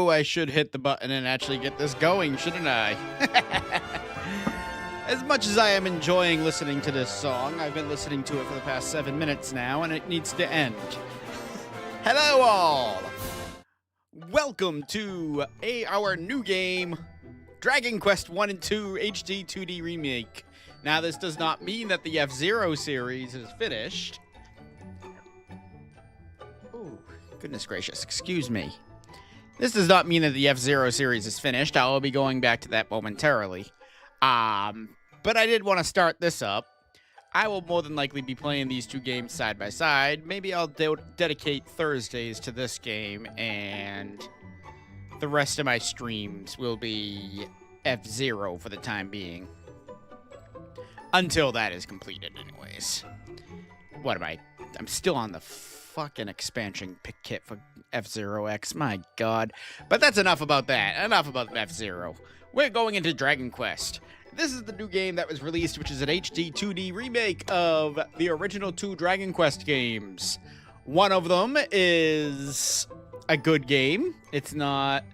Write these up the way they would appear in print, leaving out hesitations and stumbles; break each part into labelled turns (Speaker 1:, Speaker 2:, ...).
Speaker 1: Oh, I should hit the button and actually get this going, shouldn't I? As much as I am enjoying listening to this song, I've been listening to it for the past 7 minutes now, and it needs to end. Hello, all! Welcome to our new game, Dragon Quest 1 and 2 HD 2D Remake. Now, this does not mean that the F-Zero series is finished. Oh, goodness gracious, excuse me. This does not mean that the F-Zero series is finished. I will be going back to that momentarily. But I did want to start this up. I will more than likely be playing these two games side by side. Maybe I'll dedicate Thursdays to this game, and the rest of my streams will be F-Zero for the time being. Until that is completed, anyways. What am I? I'm still on the fucking expansion kit for F-Zero X. My god. But that's enough about that. Enough about F-Zero. We're going into Dragon Quest. This is the new game that was released, which is an HD 2D remake of the original two Dragon Quest games. One of them is a good game. It's not...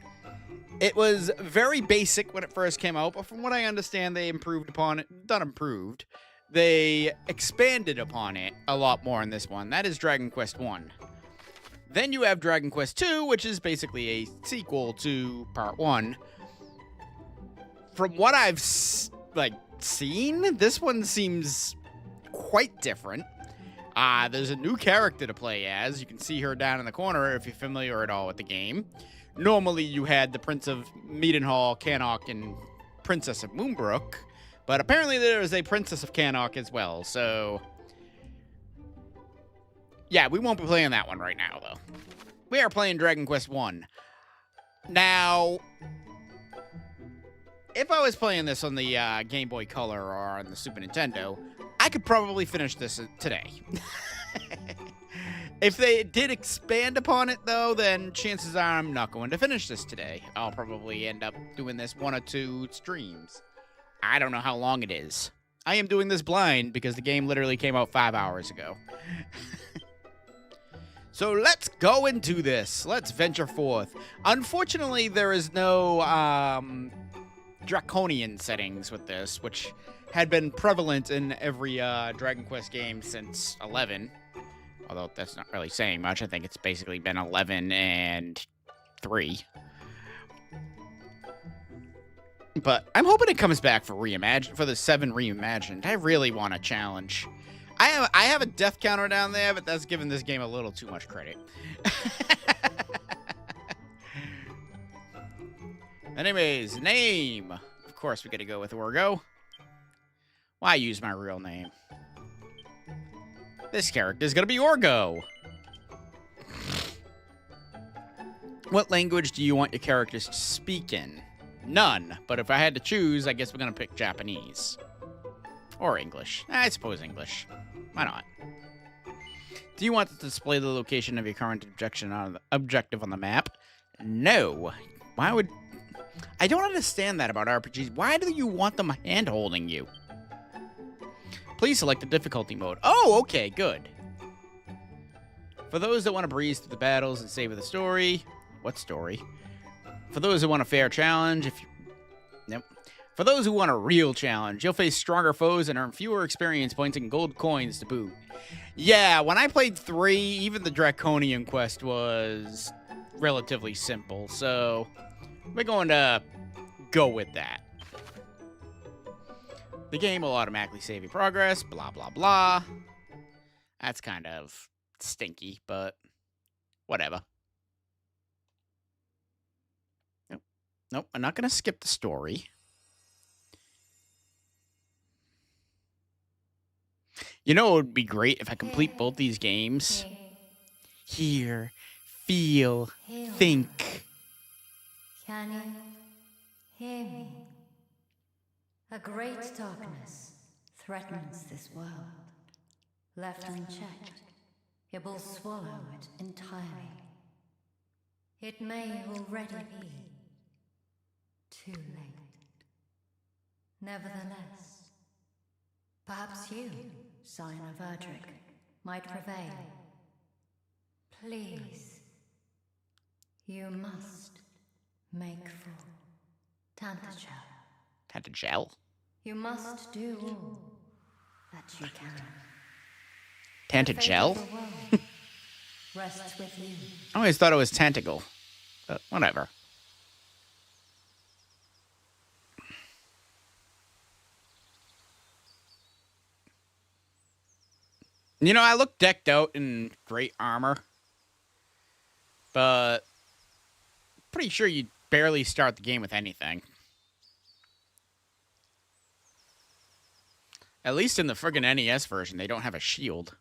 Speaker 1: It was very basic when it first came out, but from what I understand, they improved upon it. Not improved. They expanded upon it a lot more in this one. That is Dragon Quest 1. Then you have Dragon Quest 2, which is basically a sequel to Part 1. From what I've seen, this one seems quite different. There's a new character to play as. You can see her down in the corner if you're familiar at all with the game. Normally, you had the Prince of Meadenhall, Cannock, and Princess of Moonbrook. But apparently there is a Princess of Cannock as well, so... Yeah, we won't be playing that one right now, though. We are playing Dragon Quest 1. Now... If I was playing this on the Game Boy Color or on the Super Nintendo, I could probably finish this today. If they did expand upon it, though, then chances are I'm not going to finish this today. I'll probably end up doing this 1 or 2 streams. I don't know how long it is. I am doing this blind because the game literally came out 5 hours ago. So let's go into this. Let's venture forth. Unfortunately, there is no... draconian settings with this, which had been prevalent in every Dragon Quest game since 11. Although that's not really saying much. I think it's basically been 11 and 3. But I'm hoping it comes back for the 7 Reimagined. I really want a challenge. I have a death counter down there, but that's giving this game a little too much credit. Anyways, name. Of course, we gotta go with Orgo. Why use my real name? This character is gonna be Orgo. What language do you want your characters to speak in? None, but if I had to choose, I guess we're gonna pick Japanese. Or English. I suppose English. Why not? Do you want to display the location of your current objective on the map? No. Why would... I don't understand that about RPGs. Why do you want them hand-holding you? Please select the difficulty mode. Oh, okay, good. For those that want to breeze through the battles and savor the story... What story? For those who want a fair challenge, Nope. For those who want a real challenge, you'll face stronger foes and earn fewer experience points and gold coins to boot. Yeah, when I played 3, even the Draconian quest was relatively simple, so... We're going to go with that. The game will automatically save your progress, blah, blah, blah. That's kind of stinky, but whatever. Nope, I'm not going to skip the story. You know, it would be great if I complete both these games. Hear, feel, think.
Speaker 2: Can you hear me? A great darkness threatens this world. Left unchecked, it will swallow it entirely. It may already be too late. Nevertheless, perhaps you, Scion of Erdrick, might prevail. Please, you must Make full. Tantagel.
Speaker 1: Tantagel?
Speaker 2: You must do all that you can.
Speaker 1: Tantagel?
Speaker 2: The fate of the world rests with you.
Speaker 1: I always thought it was Tantacle. But whatever. You know, I look decked out in great armor. But pretty sure you barely start the game with anything. At least in the friggin' NES version, they don't have a shield.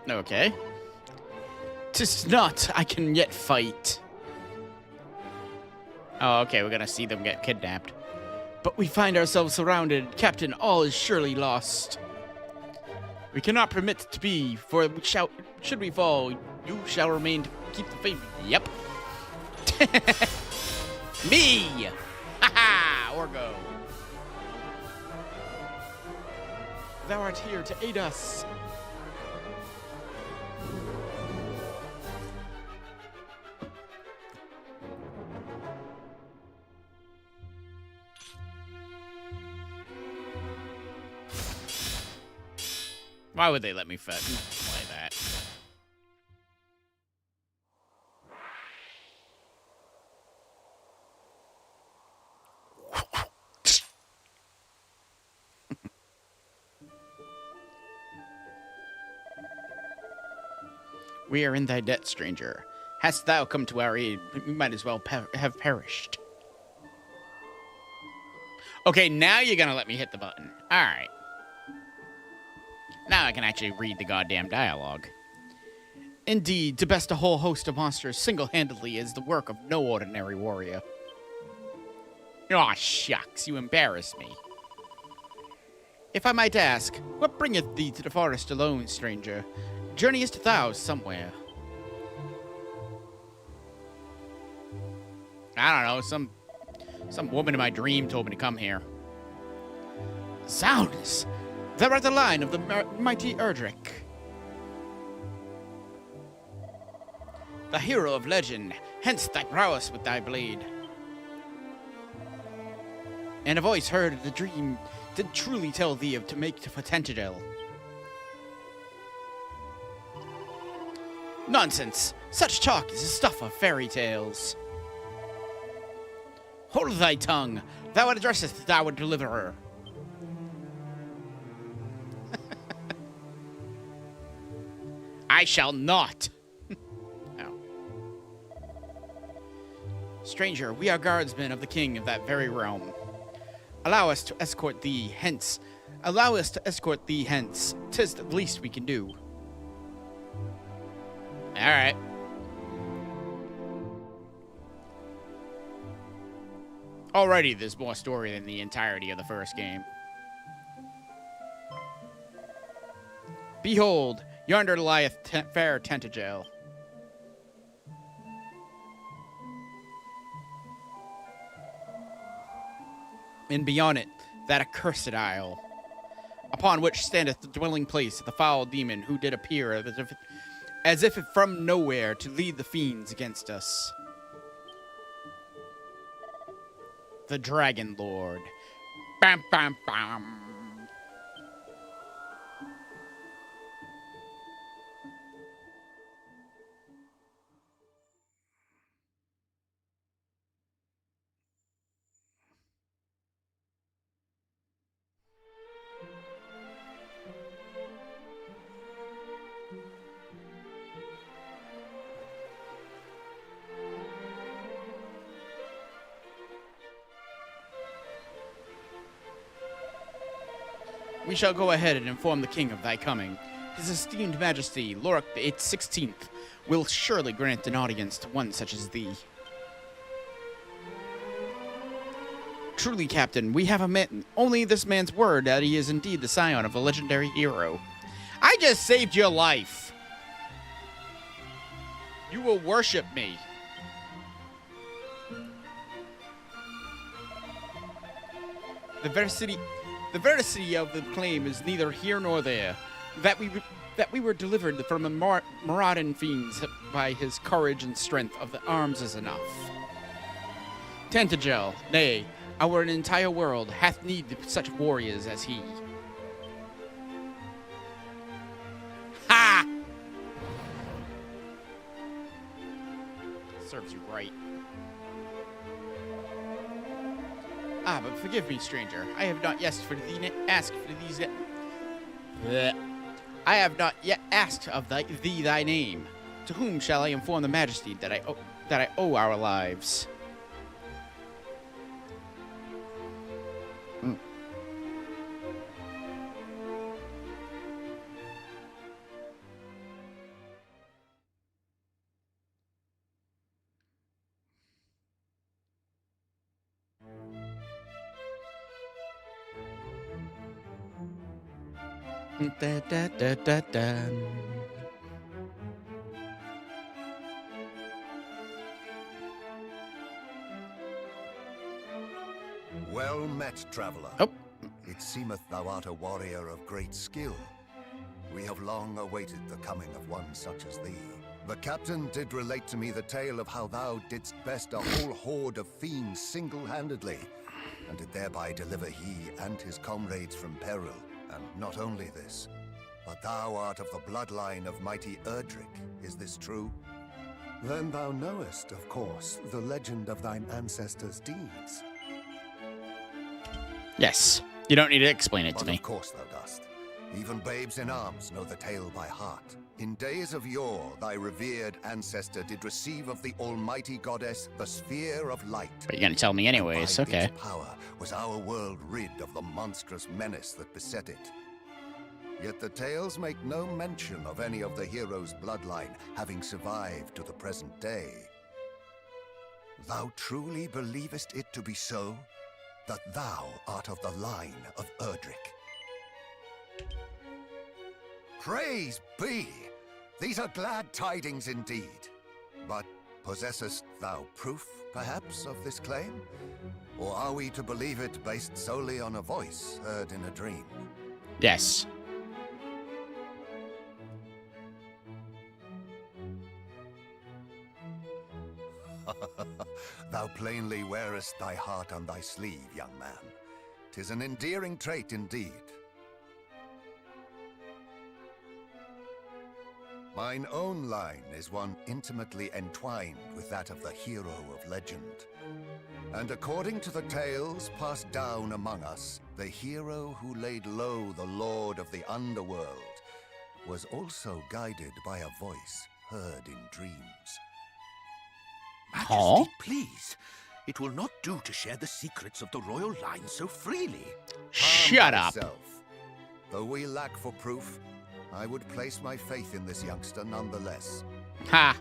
Speaker 1: Okay. 'Tis not I can yet fight. Oh, okay, we're gonna see them get kidnapped. But we find ourselves surrounded. Captain, all is surely lost. We cannot permit it to be, for should we fall, you shall remain to keep the faith. Yep. Me! Ha-ha! Orgo. Thou art here to aid us. Why would they let me play that? We are in thy debt, stranger. Hast thou come to our aid, we might as well have perished. Okay, now you're gonna let me hit the button. Alright. Now I can actually read the goddamn dialogue. Indeed, to best a whole host of monsters single-handedly is the work of no ordinary warrior. Aw, shucks, you embarrass me. If I might ask, what bringeth thee to the forest alone, stranger? Journeyest thou somewhere? I don't know, some woman in my dream told me to come here. Zounds! Thou art the line of the mighty Erdrick. The hero of legend, hence thy prowess with thy blade. And a voice heard in the dream did truly tell thee of to make for Tantagel. Nonsense! Such talk is the stuff of fairy tales. Hold thy tongue! Thou addressest thou a deliverer. I shall not. Oh. Stranger, we are guardsmen of the king of that very realm. Allow us to escort thee hence. Allow us to escort thee hence. 'Tis the least we can do. All right. Already, there's more story than the entirety of the first game. Behold, yonder lieth fair Tantagel. And beyond it, that accursed isle, upon which standeth the dwelling place of the foul demon who did appear as if from nowhere to lead the fiends against us. The Dragon Lord. Bam, bam, bam. We shall go ahead and inform the king of thy coming. His esteemed majesty, Lorik the 16th, will surely grant an audience to one such as thee. Truly, Captain, we have only this man's word that he is indeed the scion of a legendary hero. I just saved your life. You will worship me. The veracity of the claim is neither here nor there. That we were delivered from the marauding fiends by his courage and strength of the arms is enough. Tantagel, nay, our entire world hath need of such warriors as he. Ha! Serves you right. Ah, but forgive me, stranger. I have not yet asked for these. I have not yet asked of thee thy name. To whom shall I inform the Majesty that I owe our lives? Da, da, da, da, da.
Speaker 3: Well met, traveler.
Speaker 1: Oh.
Speaker 3: It seemeth thou art a warrior of great skill. We have long awaited the coming of one such as thee. The captain did relate to me the tale of how thou didst best a whole horde of fiends single-handedly, and did thereby deliver he and his comrades from peril. And not only this, but thou art of the bloodline of mighty Erdrick. Is this true?
Speaker 4: Then thou knowest, of course, the legend of thine ancestors' deeds.
Speaker 1: Yes. You don't need to explain it to
Speaker 3: But
Speaker 1: me.
Speaker 3: of course thou dost. Even babes in arms know the tale by heart. In days of yore, thy revered ancestor did receive of the almighty goddess the sphere of light.
Speaker 1: But you're gonna tell me anyways,
Speaker 3: By
Speaker 1: okay.
Speaker 3: its power was our world rid of the monstrous menace that beset it. Yet the tales make no mention of any of the heroes' bloodline having survived to the present day. Thou truly believest it to be so? That thou art of the line of Erdrick? Praise be! These are glad tidings indeed. But possessest thou proof, perhaps, of this claim? Or are we to believe it based solely on a voice heard in a dream?
Speaker 1: Yes.
Speaker 3: Thou plainly wearest thy heart on thy sleeve, young man. 'Tis an endearing trait indeed. Mine own line is one intimately entwined with that of the hero of legend. And according to the tales passed down among us, the hero who laid low the lord of the underworld was also guided by a voice heard in dreams.
Speaker 5: Majesty,
Speaker 1: Huh?
Speaker 5: please. It will not do to share the secrets of the royal line so freely.
Speaker 1: Shut
Speaker 3: Calm
Speaker 1: up.
Speaker 3: thyself. Though we lack for proof, I would place my faith in this youngster nonetheless.
Speaker 1: Ha.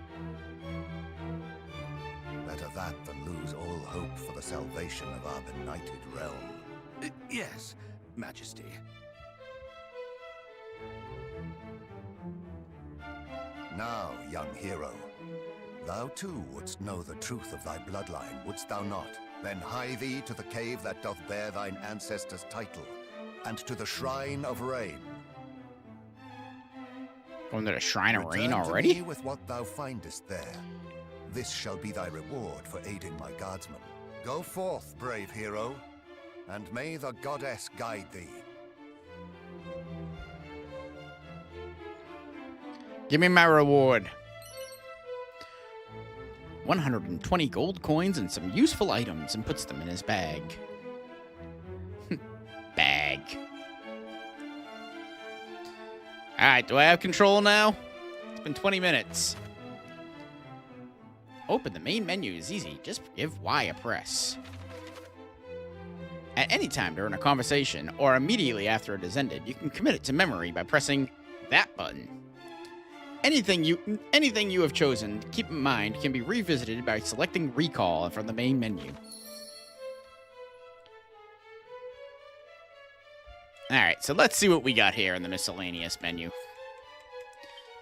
Speaker 3: Better that than lose all hope for the salvation of our benighted realm.
Speaker 5: Yes, Majesty.
Speaker 3: Now, young hero, thou too wouldst know the truth of thy bloodline, wouldst thou not? Then hie thee to the cave that doth bear thine ancestors' title, and to the Shrine of Rain.
Speaker 1: Going to the Shrine of Rain
Speaker 3: Return to
Speaker 1: already?
Speaker 3: me with what thou findest there. This shall be thy reward for aiding my guardsmen. Go forth, brave hero, and may the goddess guide thee.
Speaker 1: Give me my reward. 120 gold coins and some useful items, and puts them in his bag. Bag. Alright, do I have control now? It's been 20 minutes. Open the main menu is easy. Just give Y a press. At any time during a conversation, or immediately after it has ended, you can commit it to memory by pressing that button. Anything you have chosen, keep in mind, can be revisited by selecting Recall from the main menu. Alright, so let's see what we got here in the miscellaneous menu.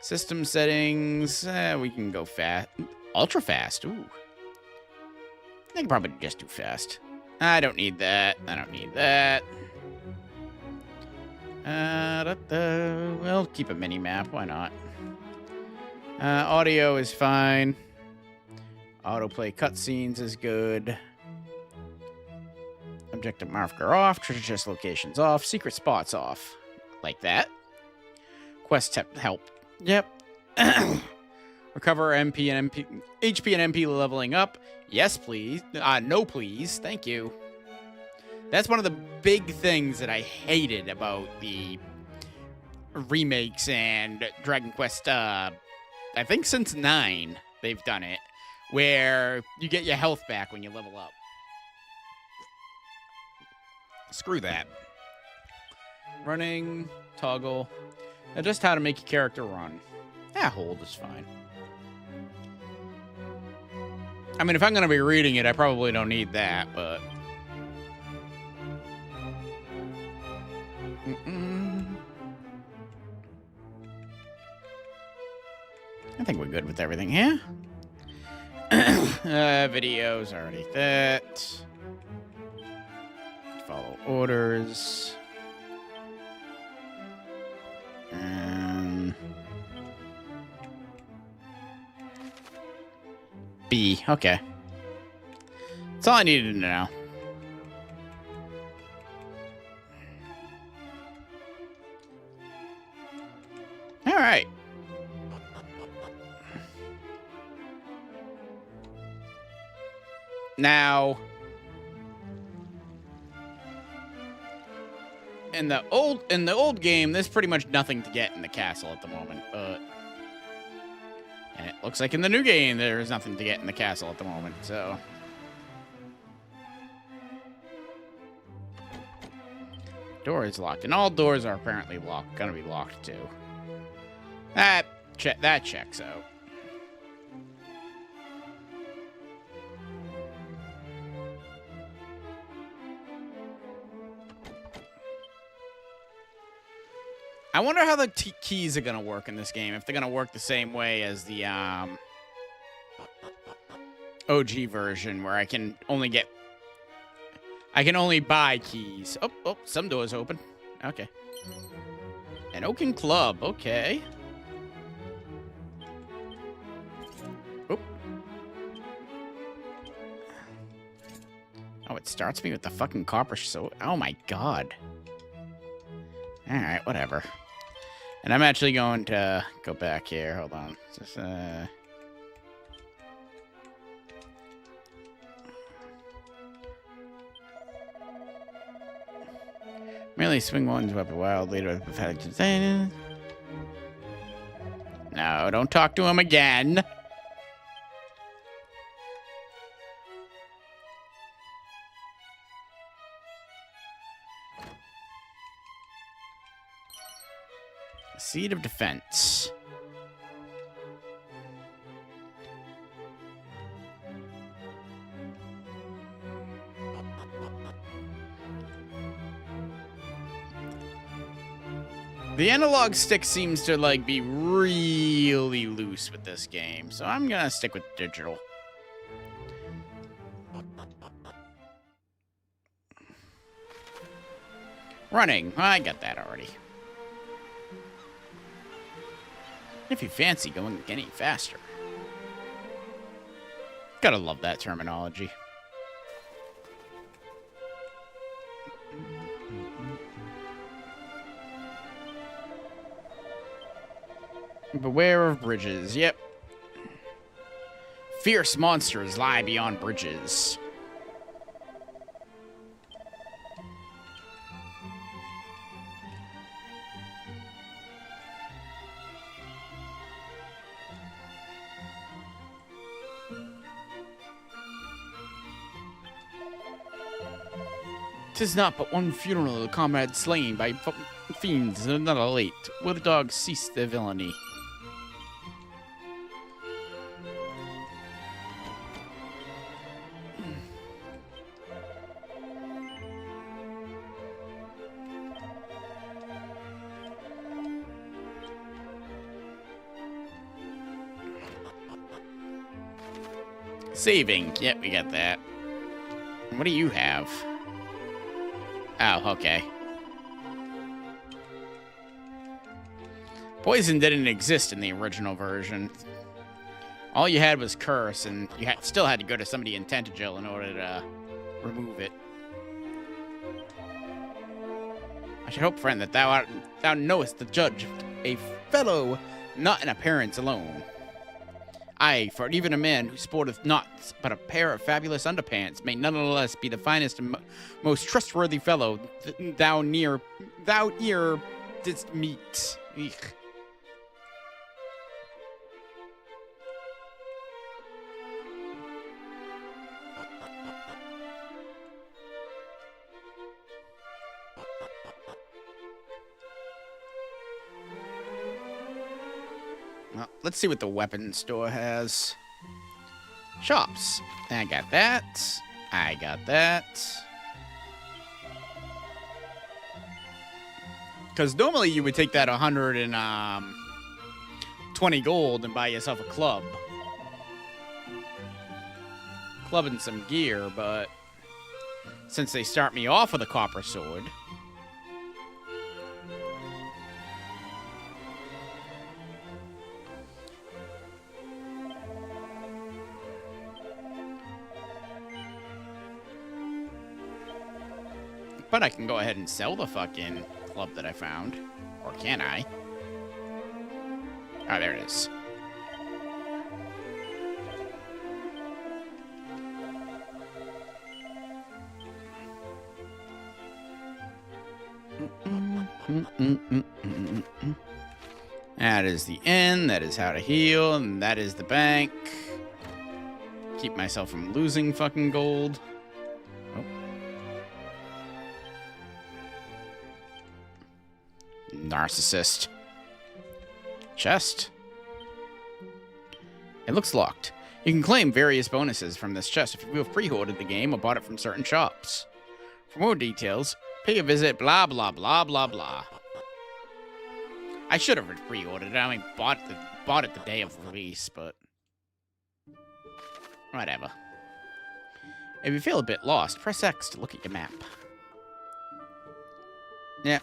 Speaker 1: System settings, we can go fast. Ultra fast, ooh. I can probably just do fast. I don't need that. I don't need that. We'll keep a mini map. Why not? Audio is fine. Autoplay cutscenes is good. Objective marker off. Treasure chest locations off. Secret spots off. Like that. Quest help. Yep. Recover MP and HP and MP leveling up. Yes, please. No, please. Thank you. That's one of the big things that I hated about the remakes and Dragon Quest. I think since 9 they've done it, where you get your health back when you level up. Screw that. Running, toggle. Just how to make your character run. Hold is fine. I mean, if I'm going to be reading it, I probably don't need that, but... I think we're good with everything here. Videos, already that. Follow orders. B, okay. That's all I needed to know. All right. Now, in the old game, there's pretty much nothing to get in the castle at the moment, but and it looks like in the new game there is nothing to get in the castle at the moment, so door is locked, and all doors are apparently locked, gonna be locked too. That checks out. I wonder how the keys are going to work in this game. If they're going to work the same way as the OG version, where I can only buy keys. Oh, some doors open. Okay. An Oaken Club. Okay. Oop. Oh, it starts me with the fucking copper sword. Oh my god. All right, whatever. And I'm actually going to go back here. Hold on. Just, merely swing one's weapon wildly to pathetic. No, don't talk to him again. Seed of Defense. The analog stick seems to like be really loose with this game, so I'm gonna stick with digital. Running, I got that already. If you fancy going any faster. Gotta love that terminology. Beware of bridges. Yep. Fierce monsters lie beyond bridges. "'Tis not but one funeral, a comrade slain by fiends, and another late. Will the dogs cease their villainy?" Saving. Yep, we got that. What do you have? Oh, okay. Poison didn't exist in the original version. All you had was curse, and you still had to go to somebody in Tentagel in order to remove it. I should hope, friend, that thou knowest the judge, a fellow, not in appearance alone. Aye, for even a man who sporteth not but a pair of fabulous underpants may nonetheless be the finest and most trustworthy fellow thou e'er didst meet. Eek. Well, let's see what the weapons store has. Shops. I got that. I got that. Because normally you would take that 120 gold and buy yourself a club. Club and some gear, but since they start me off with a copper sword, but I can go ahead and sell the fucking club that I found. Or can I? Oh, there it is. That is the inn. That is how to heal. And that is the bank. Keep myself from losing fucking gold. Narcissist. Chest. It looks locked. You can claim various bonuses from this chest if you have pre-ordered the game or bought it from certain shops. For more details, pay a visit, blah, blah, blah, blah, blah. I should have pre-ordered it. I mean, bought it the day of release, but whatever. If you feel a bit lost, press X to look at your map. Yeah.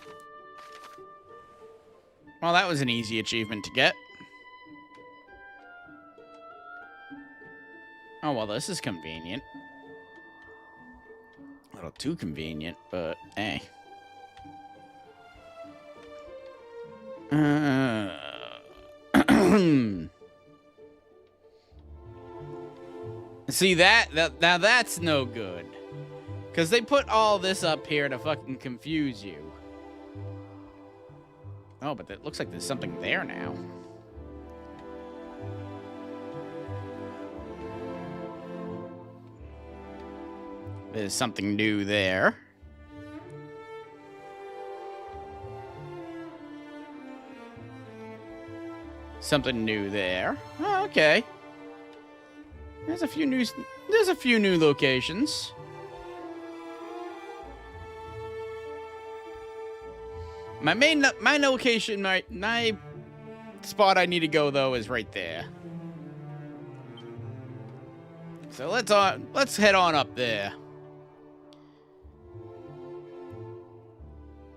Speaker 1: Well, that was an easy achievement to get. Oh, well, this is convenient. A little too convenient, but hey. See now that's no good. Because they put all this up here to fucking confuse you. Oh, but it looks like there's something there now. There's something new there. Something new there. Oh, okay. There's a few new locations. My location, my spot I need to go though is right there. So let's head on up there.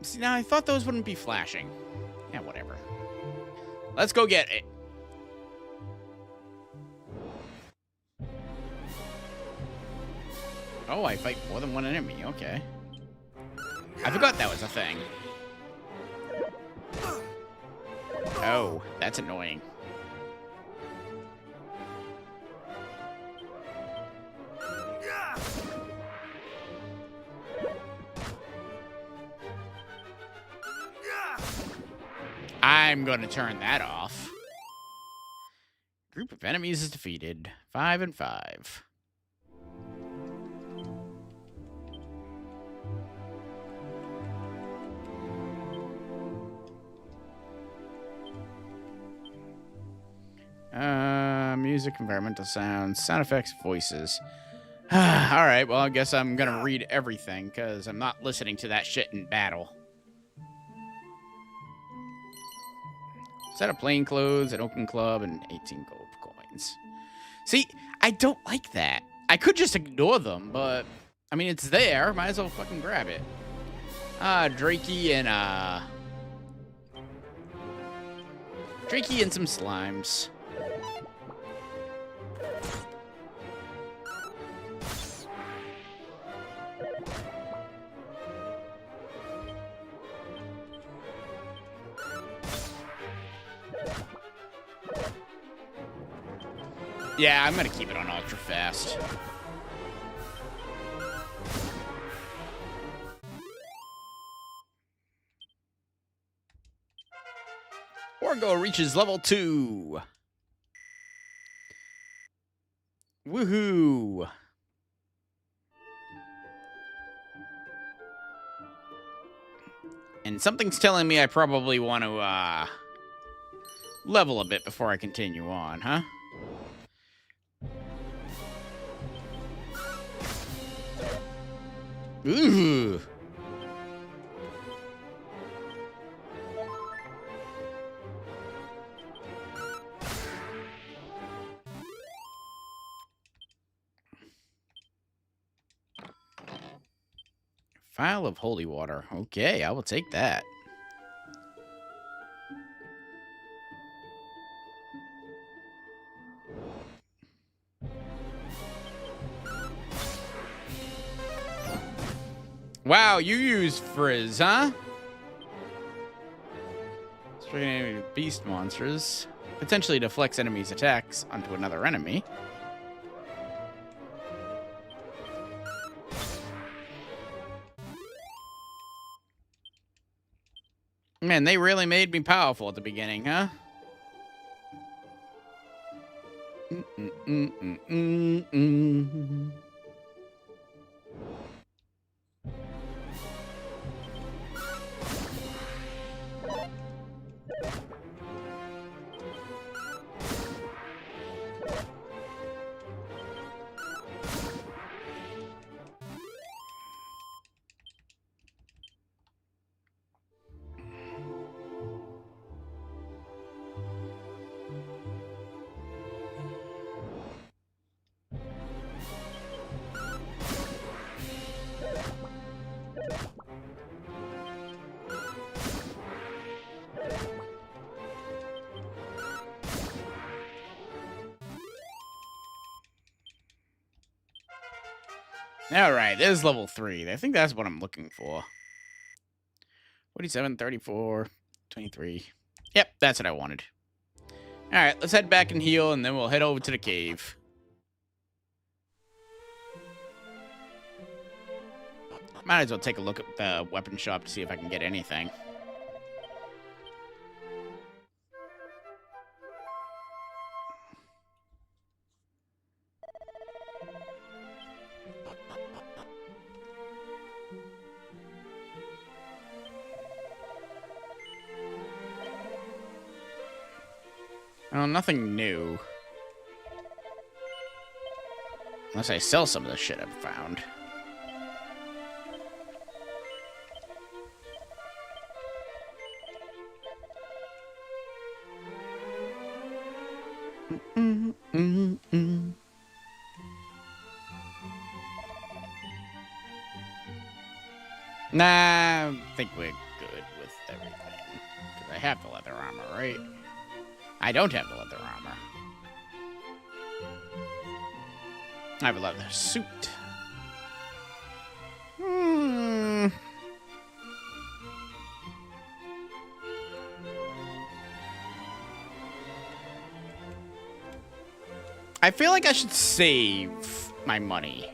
Speaker 1: See, now I thought those wouldn't be flashing. Yeah, whatever. Let's go get it. Oh, I fight more than one enemy. Okay. I forgot that was a thing. Oh, that's annoying. I'm gonna turn that off. Group of enemies is defeated. 5 and 5. Music, environmental sounds, sound effects, voices. Alright, well, I guess I'm gonna read everything, because I'm not listening to that shit in battle. Set of plain clothes, an open club, and 18 gold coins. See, I don't like that. I could just ignore them, but I mean, it's there. Might as well fucking grab it. Drakey and some slimes. Yeah, I'm gonna keep it on ultra fast. Orgo reaches level 2. Woohoo! And something's telling me I probably want to level a bit before I continue on, huh? Ooh. Vial of holy water. Okay, I will take that. Wow, you use Frizz, huh? Striking enemy with beast monsters. Potentially deflects enemies' attacks onto another enemy. Man, they really made me powerful at the beginning, huh? All right, there's level 3. I think that's what I'm looking for. 47, 34, 23. Yep, that's what I wanted. All right, let's head back and heal, and then we'll head over to the cave. Might as well take a look at the weapon shop to see if I can get anything. Oh, nothing new. Unless I sell some of the shit I've found. Nah, I think we're good with everything. Because I have the leather armor, right? I don't have the leather armor. I have a leather suit. I feel like I should save my money.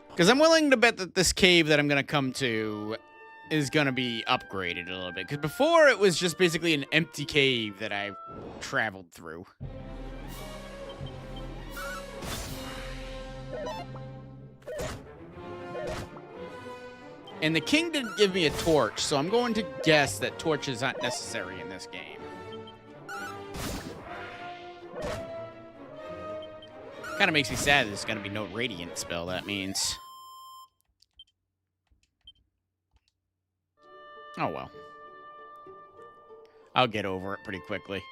Speaker 1: Because I'm willing to bet that this cave that I'm going to come to is going to be upgraded a little bit. Because before, it was just basically an empty cave that I traveled through. And the king didn't give me a torch, so I'm going to guess that torches aren't necessary in this game. Kind of makes me sad there's going to be no radiant spell, that means. Oh, well. I'll get over it pretty quickly.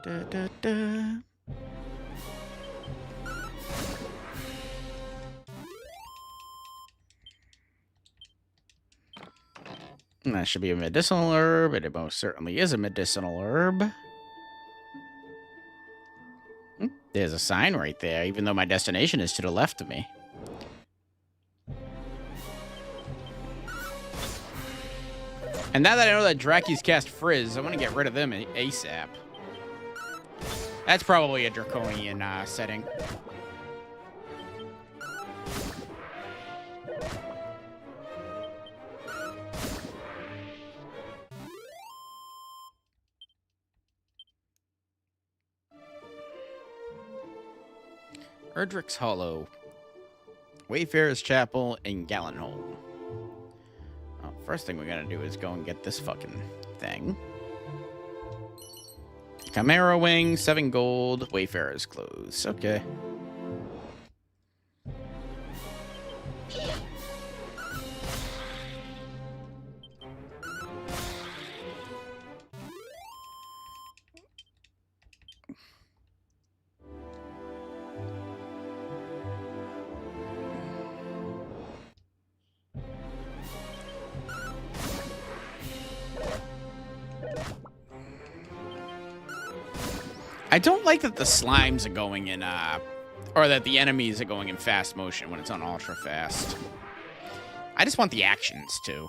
Speaker 1: Da, da, da. That should be a medicinal herb, and it most certainly is a medicinal herb. There's a sign right there, even though my destination is to the left of me. And now that I know that Draki's cast Frizz, I want to get rid of them ASAP. That's probably a Draconian setting. Erdrick's Hollow, Wayfarer's Chapel, and Gallenholm. Well, first thing we gotta do is go and get this fucking thing. Chimera Wing, 7 gold, Wayfarer's Clothes. Okay. I don't like that the slimes are going in, or that the enemies are going in fast motion when it's on ultra fast. I just want the actions too.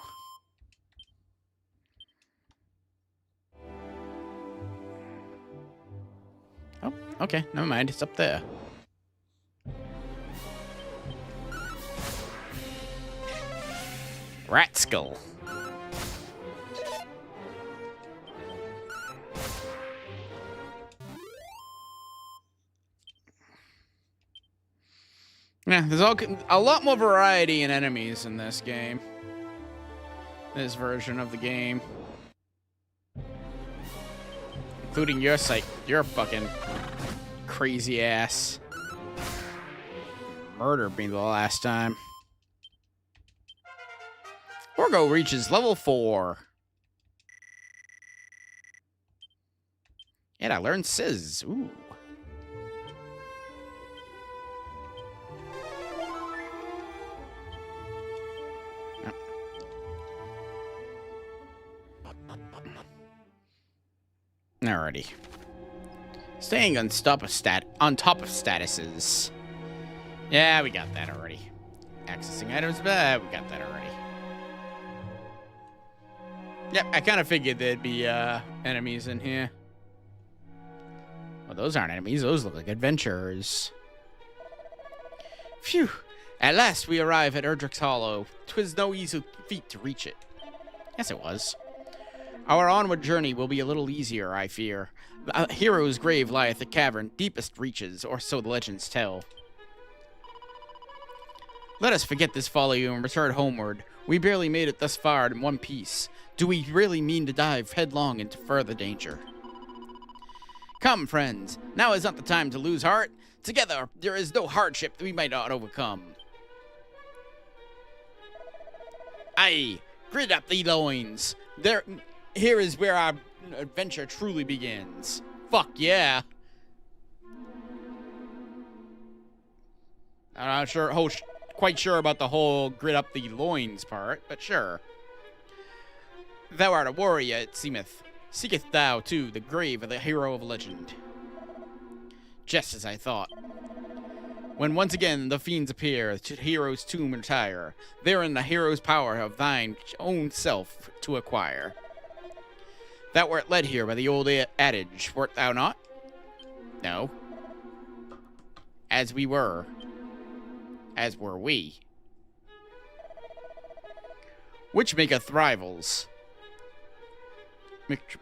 Speaker 1: Oh, okay, never mind, it's up there. Rat skull. Yeah, there's a lot more variety in enemies in this game. This version of the game. Including your fucking crazy ass. Murdered me the last time. Orgo reaches level 4. And I learned Sizz. Ooh. Alrighty. Staying on top of statuses. Yeah, we got that already. Accessing items, we got that already. Yep, I kind of figured there'd be enemies in here. Well, those aren't enemies. Those look like adventurers. Phew. At last we arrive at Erdrick's Hollow. 'Twas no easy feat to reach it. Yes, it was. Our onward journey will be a little easier, I fear. A hero's grave lieth the cavern deepest reaches, or so the legends tell. Let us forget this folly and return homeward. We barely made it thus far in one piece. Do we really mean to dive headlong into further danger? Come, friends, now is not the time to lose heart. Together, there is no hardship that we might not overcome. Aye, grit up the loins. Here is where our adventure truly begins. Fuck yeah. I'm not quite sure about the whole grit up the loins part, but sure. Thou art a warrior, it seemeth. Seeketh thou, too, the grave of the hero of legend? Just as I thought. When once again the fiends appear, to hero's tomb retire, therein the hero's power of thine own self to acquire. Thou wert led here by the old adage, wert thou not? No. As we were. As were we. Which maketh rivals.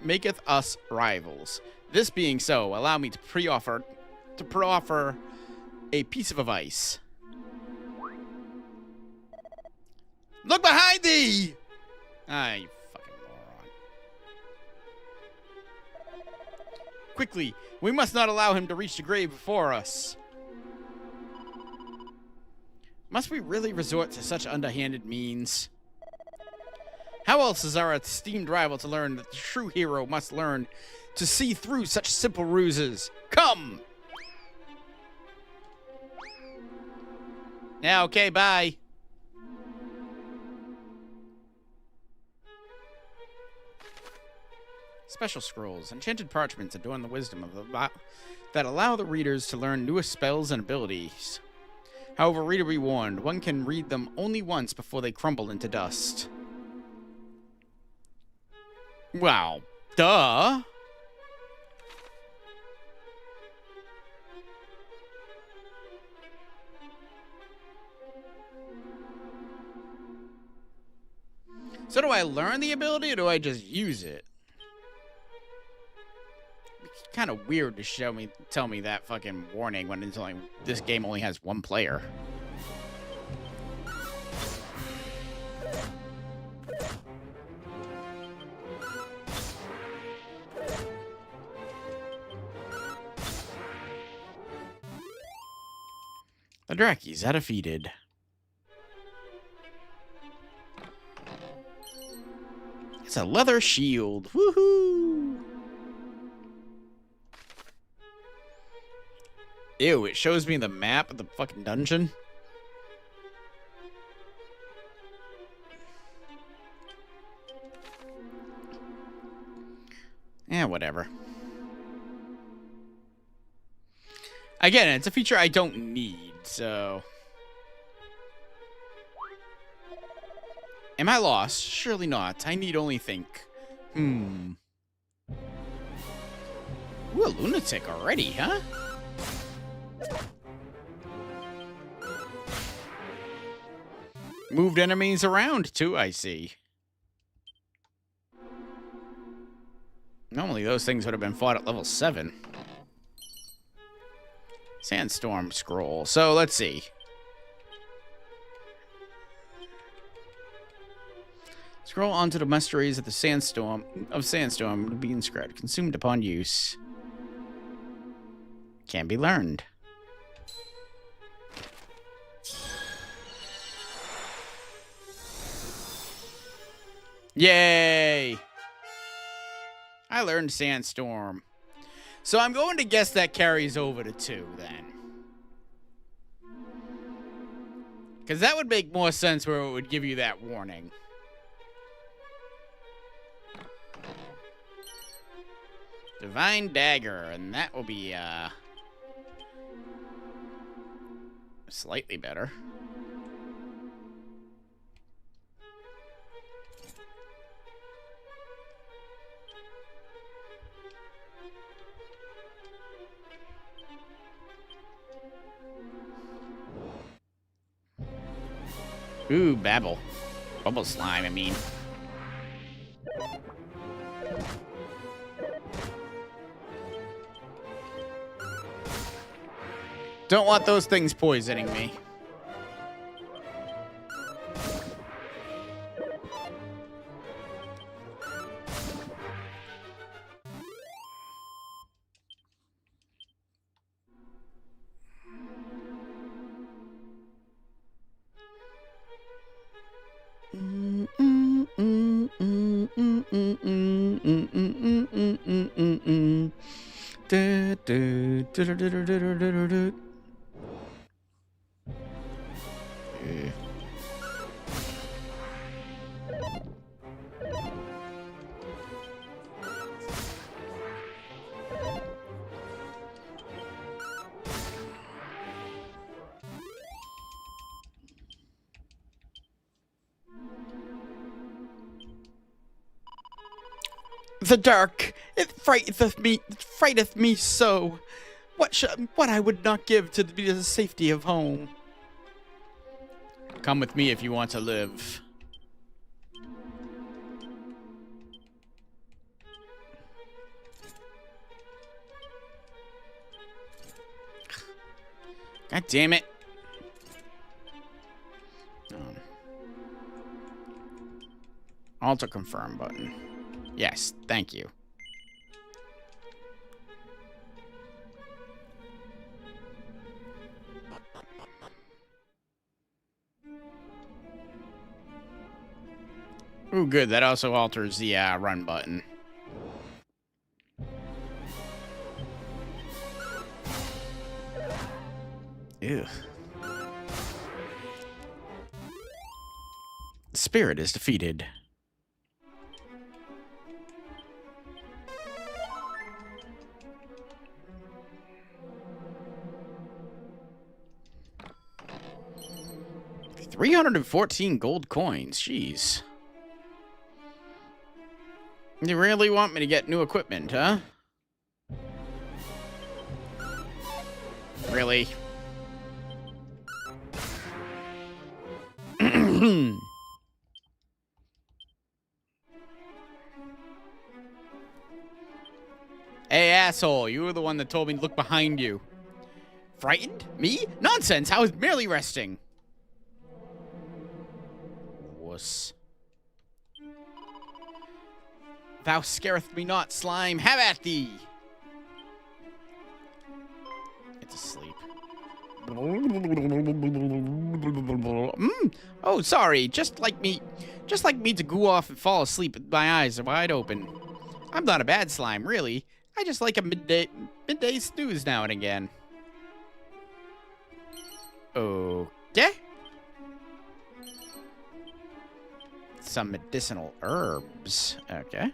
Speaker 1: Maketh us rivals. This being so, allow me to proffer a piece of advice. Look behind thee! Ah, you fucking moron. Quickly, we must not allow him to reach the grave before us. Must we really resort to such underhanded means? How else is our esteemed rival to learn that the true hero must learn to see through such simple ruses? Come! Yeah, okay, bye. Special scrolls, enchanted parchments adorn the wisdom of the that allow the readers to learn newest spells and abilities. However, reader be warned, one can read them only once before they crumble into dust. Well, duh. So do I learn the ability or do I just use it? It's kind of weird to tell me that fucking warning when it's only, this game only has one player. The Drakis are defeated. It's a leather shield. Woohoo! Ew, it shows me the map of the fucking dungeon. Yeah, whatever. Again, it's a feature I don't need, so... Am I lost? Surely not. I need only think. Ooh, a lunatic already, huh? Moved enemies around, too, I see. Normally, those things would have been fought at level 7. Sandstorm scroll. So, let's see. Scroll onto the mysteries of the sandstorm to be inscribed. Consumed upon use. Can be learned. Yay! I learned Sandstorm. So I'm going to guess that carries over to 2 then. Because that would make more sense where it would give you that warning. Divine Dagger, and that will be, slightly better. Ooh, Babble. Bubble Slime, I mean. Don't want those things poisoning me. The dark, it frighteth me so. What I would not give to be the safety of home. Come with me if you want to live. God damn it. Auto confirm button. Yes, thank you. Ooh, Ooh, good. That also alters the run button. Ew. Spirit is defeated. $314 gold coins. Jeez. You really want me to get new equipment, huh? Really? Hey, asshole, you were the one that told me to look behind you. Frightened? Me? Nonsense, I was merely resting. Wuss. Thou scareth me not, slime. Have at thee. It's asleep. Oh, sorry. Just like me to go off and fall asleep with my eyes wide open. I'm not a bad slime, really. I just like a midday snooze now and again. Okay. Some medicinal herbs. Okay.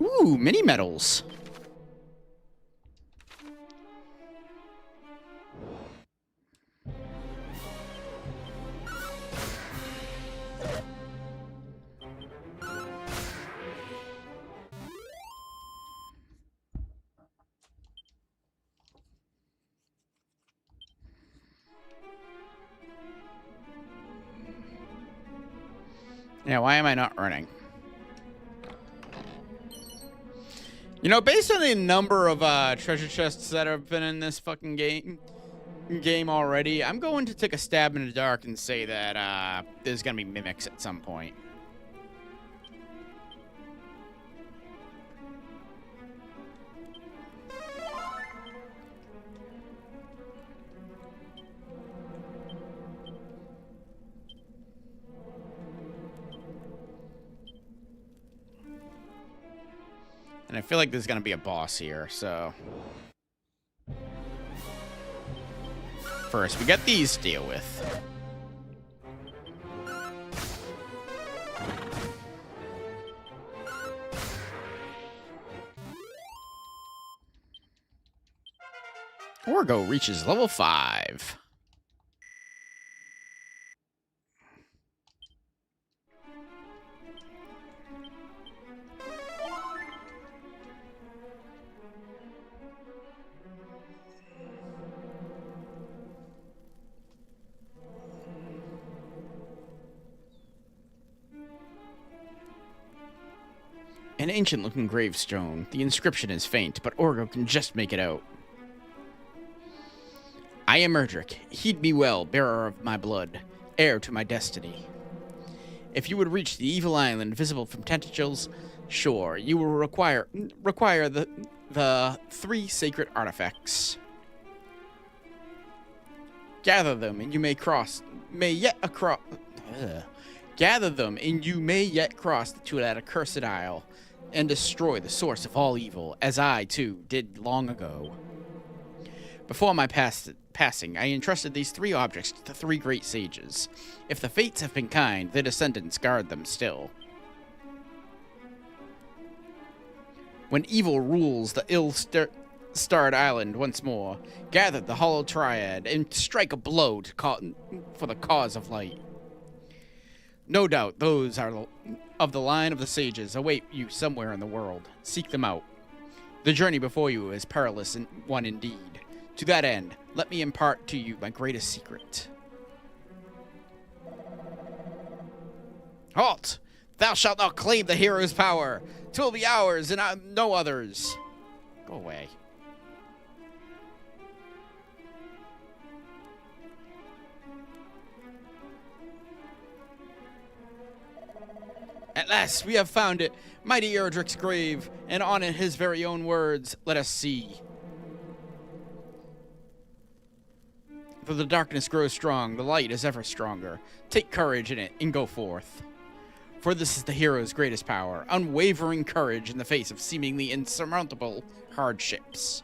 Speaker 1: Ooh, mini medals. Yeah, why am I not running? You know, based on the number of treasure chests that have been in this fucking game already, I'm going to take a stab in the dark and say that there's gonna be mimics at some point. And I feel like there's gonna be a boss here, so... First, we got these to deal with. Orgo reaches level 5. An ancient-looking gravestone. The inscription is faint, but Orgo can just make it out. I am Erdrick. Heed me well, bearer of my blood, heir to my destiny. If you would reach the evil island visible from Tentacle's shore, you will require the 3 sacred artifacts. Gather them, and you Gather them, and you may yet cross to that accursed isle and destroy the source of all evil, as I, too, did long ago. Before my passing, I entrusted these 3 objects to the 3 great sages. If the fates have been kind, their descendants guard them still. When evil rules the ill-starred island once more, gather the hollow triad and strike a blow for the cause of light. No doubt those are of the line of the sages await you somewhere in the world. Seek them out. The journey before you is perilous one indeed. To that end, let me impart to you my greatest secret. Halt! Thou shalt not claim the hero's power. 'Twill be ours and no others. Go away. At last, we have found it, mighty Erdrick's grave, and on it his very own words. Let us see. For the darkness grows strong, the light is ever stronger. Take courage in it and go forth. For this is the hero's greatest power, unwavering courage in the face of seemingly insurmountable hardships.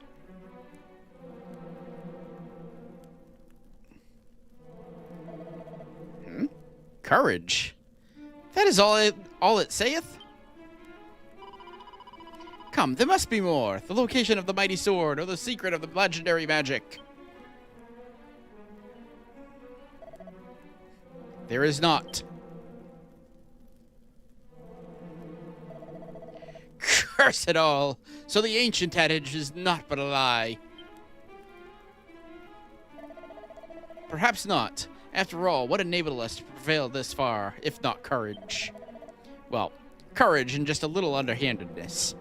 Speaker 1: Courage? That is all it saith? Come, there must be more. The location of the mighty sword, or the secret of the legendary magic. There is not. Curse it all! So the ancient adage is not but a lie. Perhaps not. After all, what enabled us to prevail this far, if not courage? Well, courage and just a little underhandedness.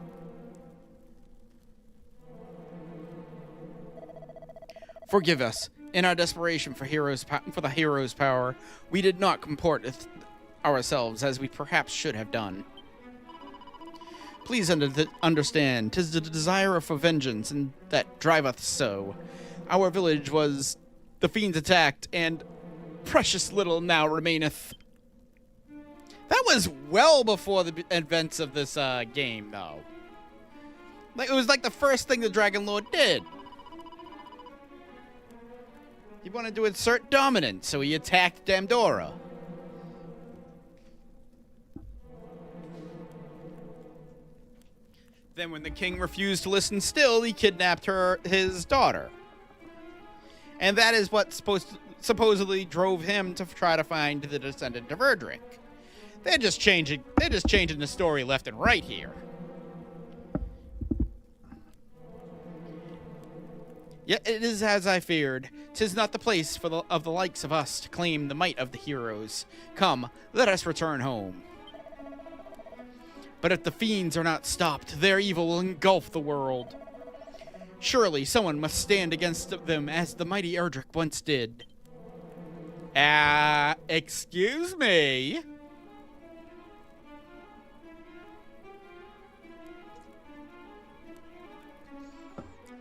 Speaker 1: Forgive us. In our desperation for the hero's power, we did not comport ourselves as we perhaps should have done. Please understand, 'tis the desire for vengeance and that driveth so. Our village was the fiends attacked, and precious little now remaineth. That was well before the events of this game, though. Like, it was like the first thing the Dragon Lord did. He wanted to assert dominance, so he attacked Damdora. Then when the king refused to listen still, he kidnapped his daughter. And that is what supposedly drove him to try to find the descendant of Erdrick. They're just changing the story left and right here. Yet it is as I feared. 'Tis not the place of the likes of us to claim the might of the heroes. Come, let us return home. But if the fiends are not stopped, their evil will engulf the world. Surely someone must stand against them as the mighty Erdrick once did. Excuse me?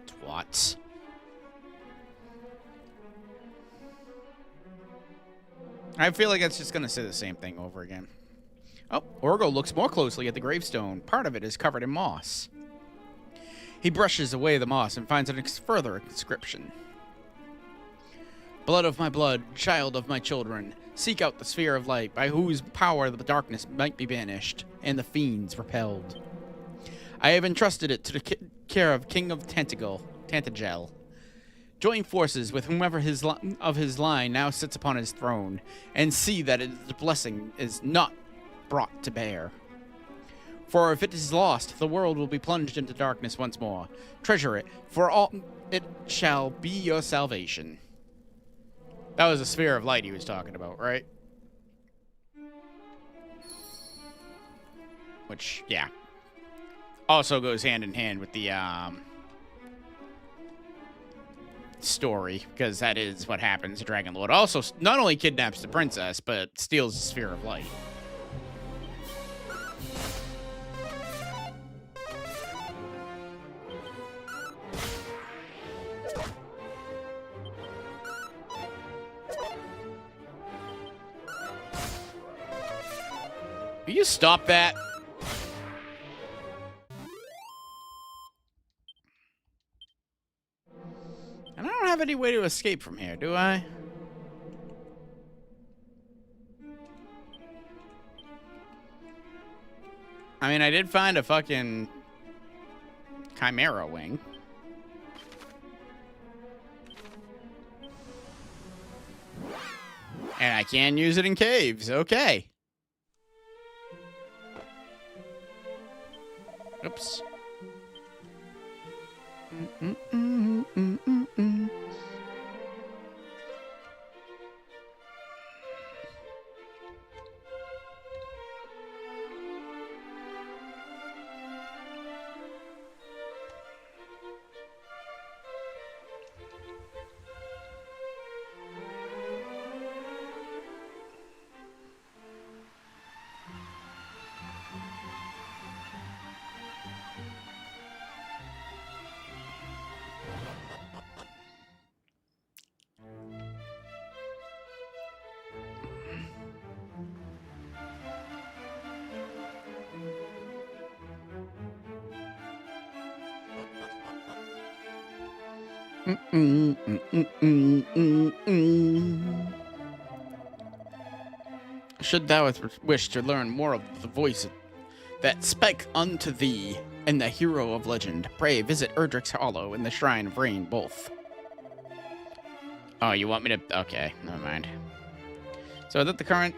Speaker 1: Twats. I feel like it's just going to say the same thing over again. Oh, Orgo looks more closely at the gravestone. Part of it is covered in moss. He brushes away the moss and finds a further inscription. Blood of my blood, child of my children, seek out the sphere of light, by whose power the darkness might be banished, and the fiends repelled. I have entrusted it to the care of King of Tantagel. Join forces with whomever of his line now sits upon his throne, and see that the blessing is not brought to bear. For if it is lost, the world will be plunged into darkness once more. Treasure it, for all it shall be your salvation. That was a sphere of light he was talking about, right? Which, yeah, also goes hand in hand with the story, because that is what happens. The Dragon Lord also not only kidnaps the princess, but steals the sphere of light. Will you stop that? And I don't have any way to escape from here, do I? I mean, I did find a fucking Chimera wing. And I can use it in caves. Okay. Oops. Should thou wish to learn more of the voice that spake unto thee and the hero of legend, pray visit Erdrick's Hollow and the Shrine of Rain both. Oh, you want me to... Okay, never mind. So is that the current...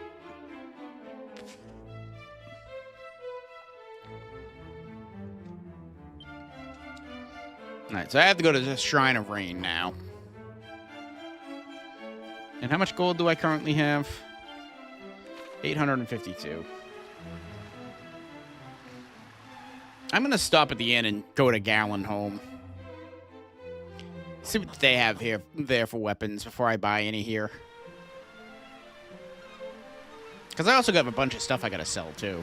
Speaker 1: Alright, so I have to go to the Shrine of Rain now. And how much gold do I currently have? 852. I'm going to stop at the inn and go to Gallon Home. See what they have there for weapons before I buy any here. Because I also got a bunch of stuff I got to sell, too.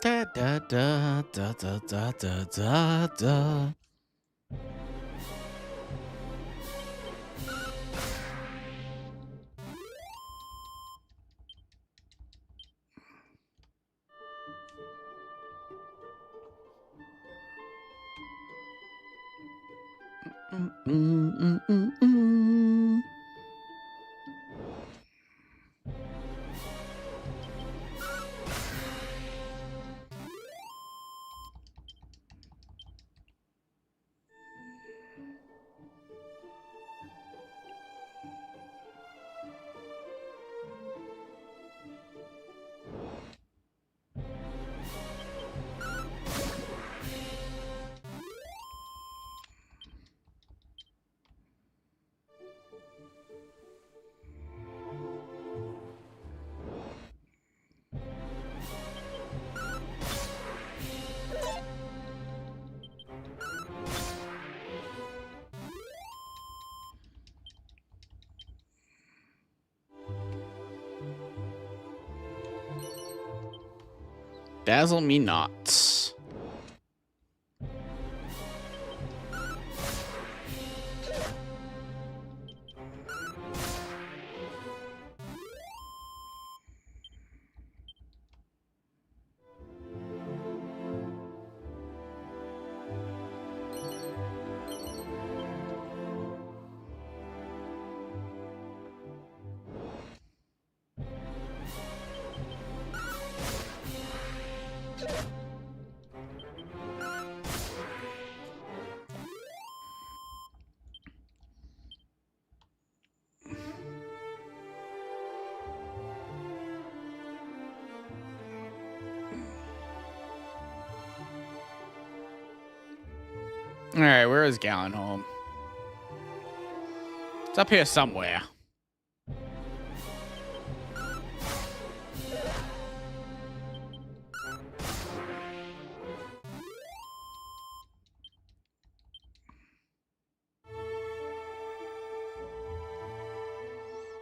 Speaker 1: Da da da da da da da da da. Dazzle me not. Alright, where is Gallon Home? It's up here somewhere.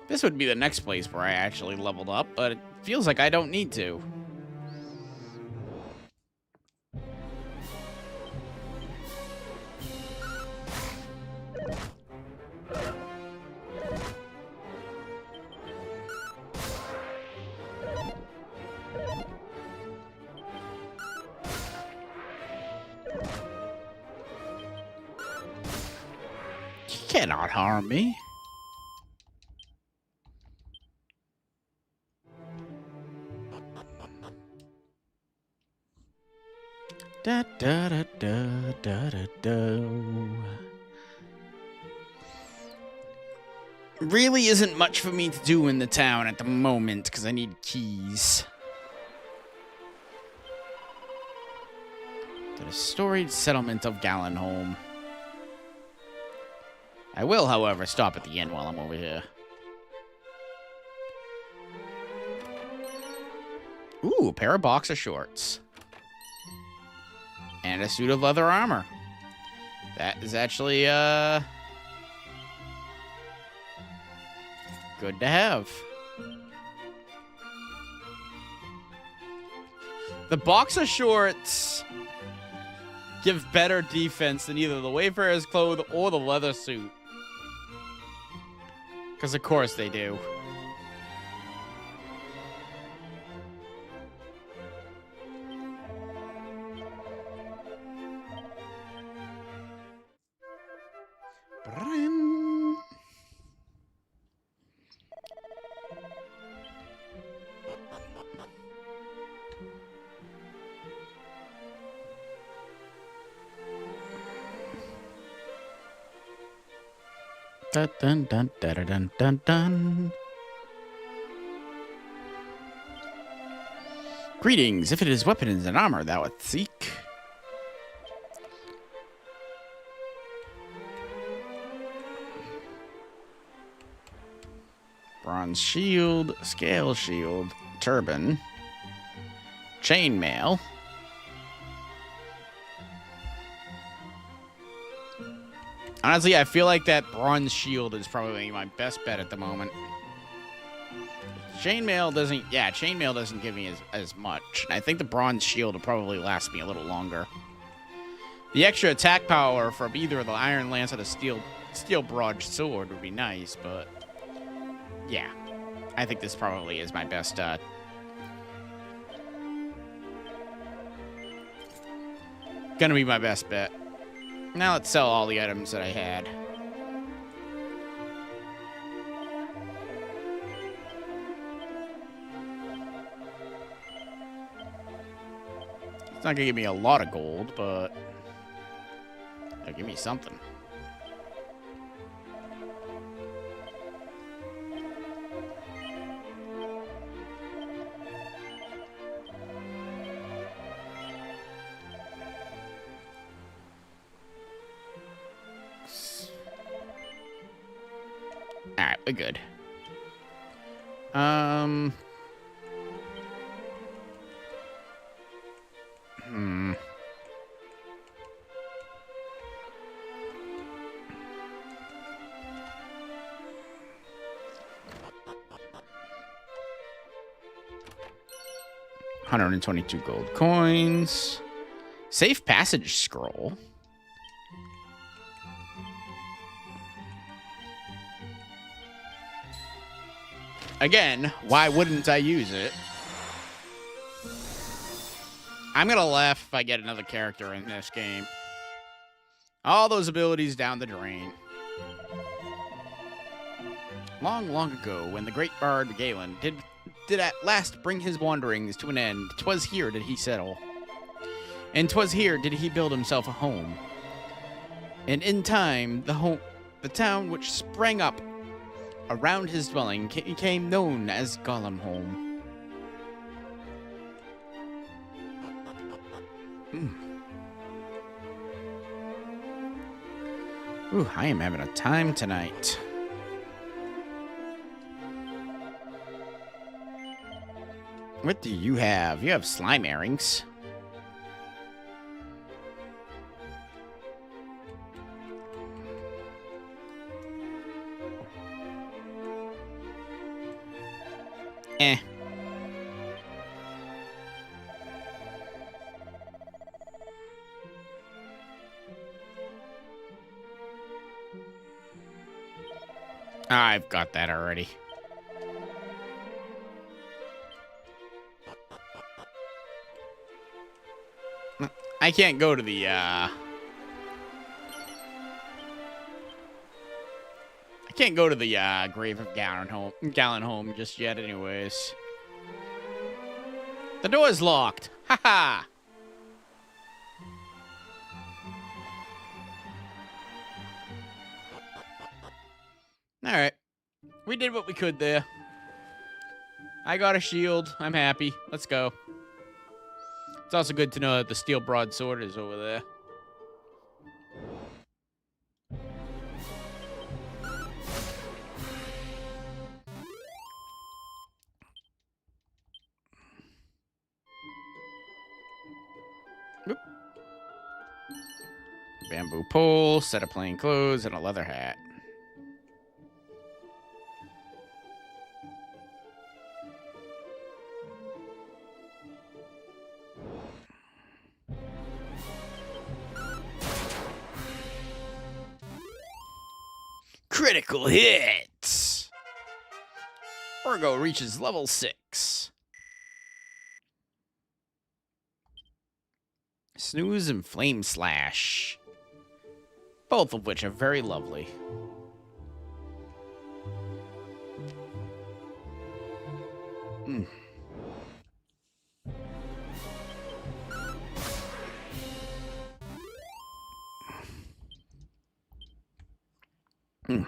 Speaker 1: This would be the next place where I actually leveled up, but it feels like I don't need to. You cannot harm me. Da da da da da da da. Really isn't much for me to do in the town at the moment because I need keys. To the storied settlement of Gallenholm. I will, however, stop at the inn while I'm over here. Ooh, a pair of boxer shorts. And a suit of leather armor. That is actually, good to have. The boxer shorts give better defense than either the Wayfarer's clothes or the leather suit. Because of course they do. Dun, dun, dun, dun, dun, dun, dun. Greetings, if it is weapons and armor thou wouldst seek. Bronze shield, scale shield, turban, chainmail. Honestly, I feel like that bronze shield is probably my best bet at the moment. Chainmail doesn't give me as much. And I think the bronze shield will probably last me a little longer. The extra attack power from either the Iron Lance or the steel broadsword would be nice, but yeah. I think this probably is my best gonna be my best bet. Now let's sell all the items that I had. It's not gonna give me a lot of gold, but it'll give me something. Alright, we're good. $122 gold coins. Safe passage scroll. Again, why wouldn't I use it? I'm gonna laugh if I get another character in this game. All those abilities down the drain. Long, long ago, when the great bard Galen did at last bring his wanderings to an end, 'twas here did he settle. And 'twas here did he build himself a home. And in time, the town which sprang up around his dwelling became known as Golemholm. Ooh, I am having a time tonight. What do you have? You have slime earrings. Eh. I've got that already. I can't go to the, I can't go to the, grave of Gallenholm just yet anyways. The door's locked. Haha. Alright. We did what we could there. I got a shield. I'm happy. Let's go. It's also good to know that the steel broadsword is over there. bamboo pole, set of plain clothes, and a leather hat. Critical hits! Orgo reaches level 6. Snooze and Flame Slash. Both of which are very lovely. Mm. Mm.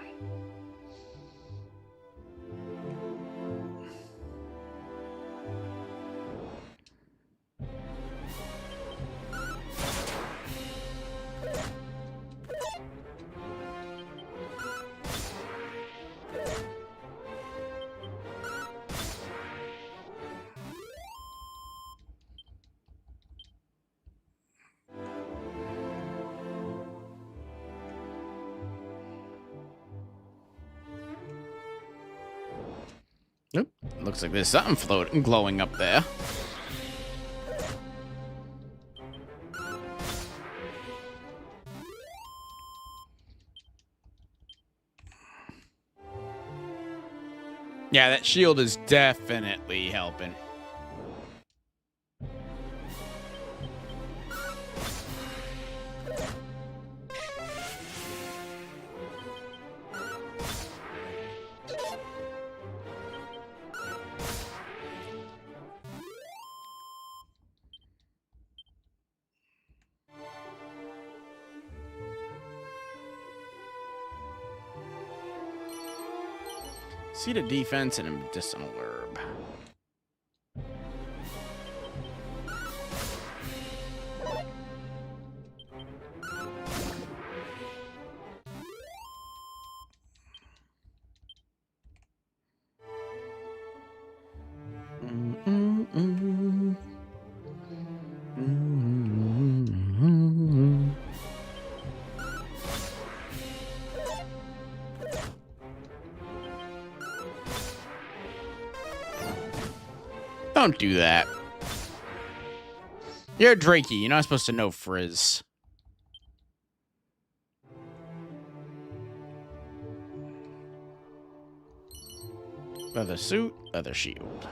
Speaker 1: Nope. Looks like there's something floating, glowing up there. Yeah, that shield is definitely helping. Seed of defense and a medicinal herb. Don't do that. You're Drakey. You're not supposed to know Frizz. Leather suit, leather shield.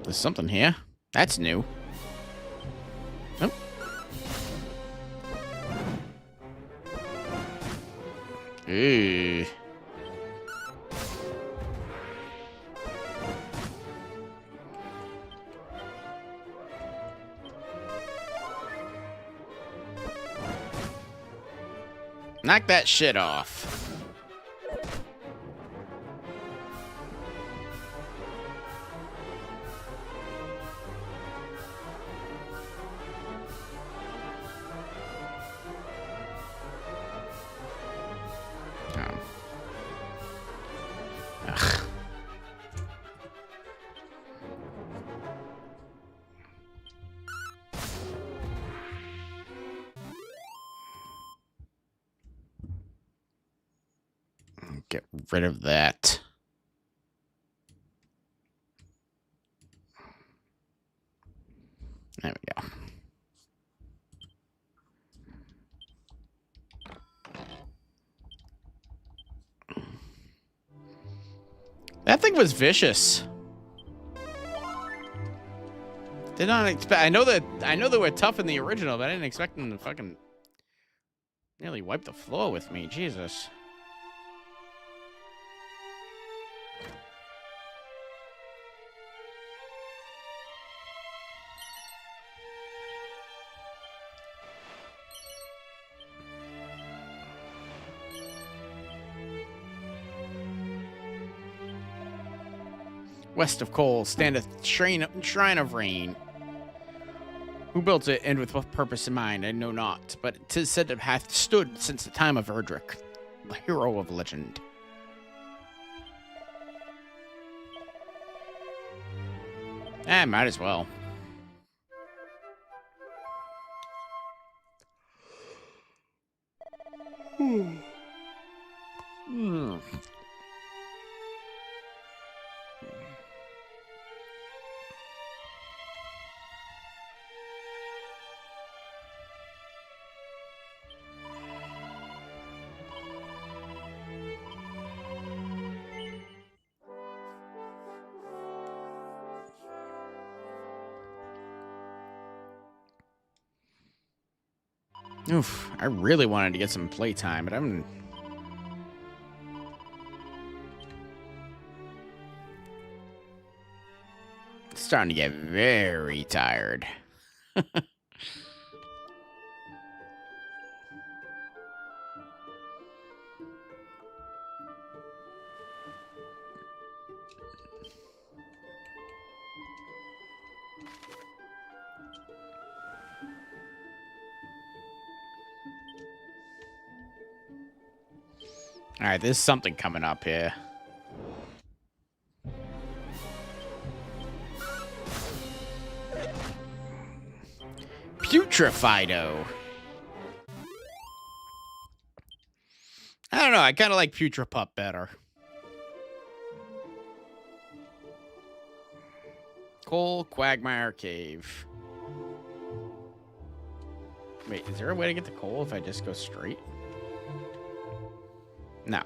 Speaker 1: There's something here. That's new. Nope. Ew. Knock that shit off. Get rid of that. There we go. That thing was vicious. Did not expect. I know they were tough in the original, but I didn't expect them to fucking nearly wipe the floor with me. Jesus. West of Cole standeth Shrine of Rain, Who built it, and with what purpose in mind, I know not, but 'tis said it hath stood since the time of Erdrick, the hero of legend. Might as well. Oof, I really wanted to get some playtime, but I'm... starting to get very tired. All right, there's something coming up here. Putrefido. I don't know. I kind of like Putrepup better. Coal Quagmire Cave. Wait, is there a way to get the coal if I just go straight? No.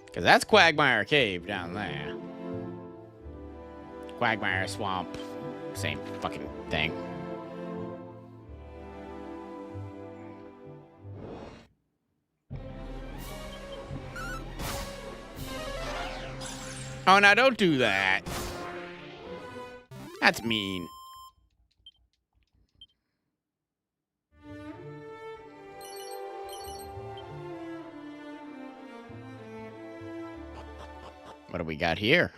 Speaker 1: Because that's Quagmire Cave down there. Quagmire Swamp. Same fucking thing. Oh, now don't do that. That's mean. What do we got here?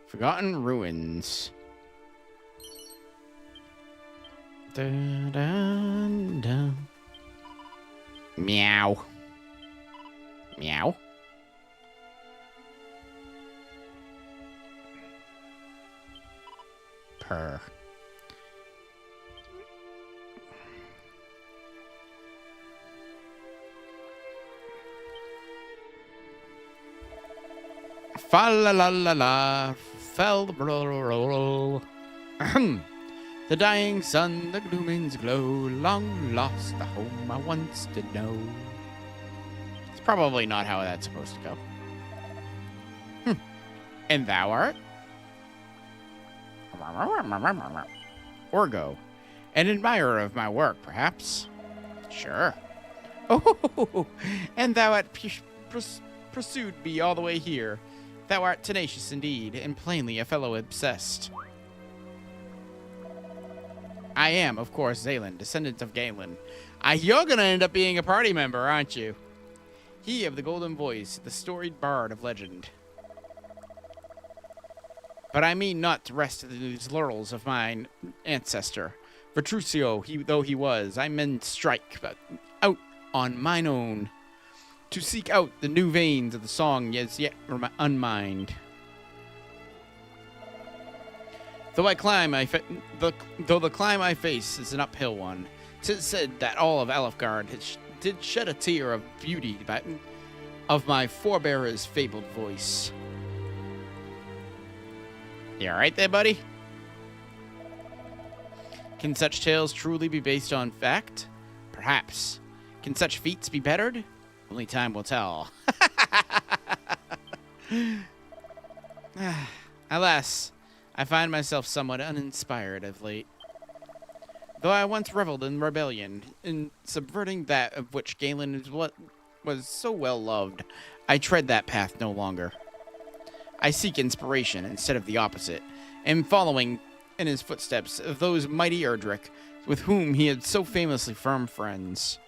Speaker 1: Forgotten Ruins. Dun, dun, dun. Meow. Meow. Purr. Fa la la la la, fell the roll. The dying sun, the gloomings glow, long lost the home I once did know. It's probably not how that's supposed to go. And thou art? Orgo, an admirer of my work, perhaps? Sure. Oh, and thou art pursued me all the way here. Thou art tenacious indeed, and plainly a fellow obsessed. I am, of course, Zalen, descendant of Galen. You're gonna end up being a party member, aren't you? He of the golden voice, the storied bard of legend. But I mean not to rest in these laurels of mine ancestor. Vitrucio, though he was, I men strike, but out on mine own. To seek out the new veins of the song as yet unmined. Though the climb I face is an uphill one, 'tis said that all of Alefgard did shed a tear of beauty of my forebearer's fabled voice. You alright there, buddy? Can such tales truly be based on fact? Perhaps. Can such feats be bettered? Only time will tell. Alas, I find myself somewhat uninspired of late. Though I once reveled in rebellion, in subverting that of which Galen was so well loved, I tread that path no longer. I seek inspiration instead of the opposite, and following in his footsteps of those mighty Erdrick, with whom he had so famously firm friends.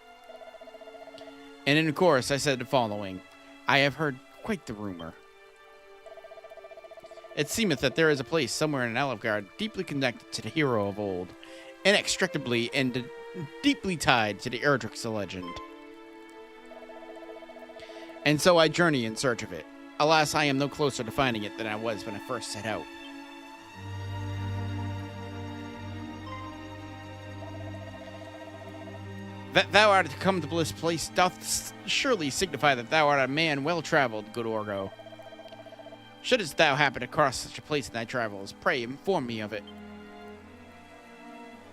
Speaker 1: And in chorus I said the following, I have heard quite the rumor. It seemeth that there is a place somewhere in Alefgard deeply connected to the hero of old, inextricably and deeply tied to the Erdrick's legend. And so I journey in search of it. Alas, I am no closer to finding it than I was when I first set out. That thou art come to this place doth surely signify that thou art a man well-traveled, good Orgo. Shouldst thou happen to cross such a place in thy travels, pray inform me of it.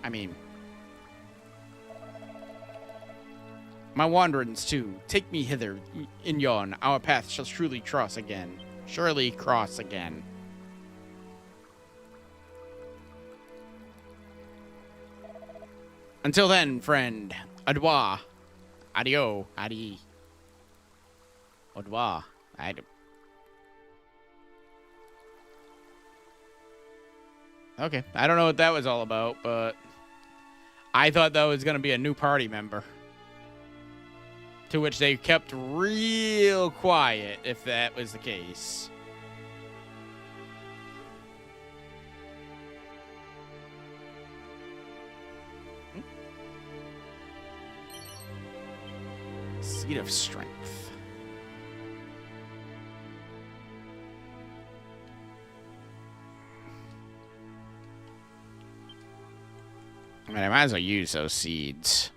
Speaker 1: I mean, my wanderings too, take me hither, in yon, our path shall surely cross again. Surely cross again. Until then, friend, adwa, adio, adi, adwa, ad. Okay, I don't know what that was all about, but I thought that was going to be a new party member. To which they kept real quiet, if that was the case. Seed of Strength. I mean, I might as well use those seeds.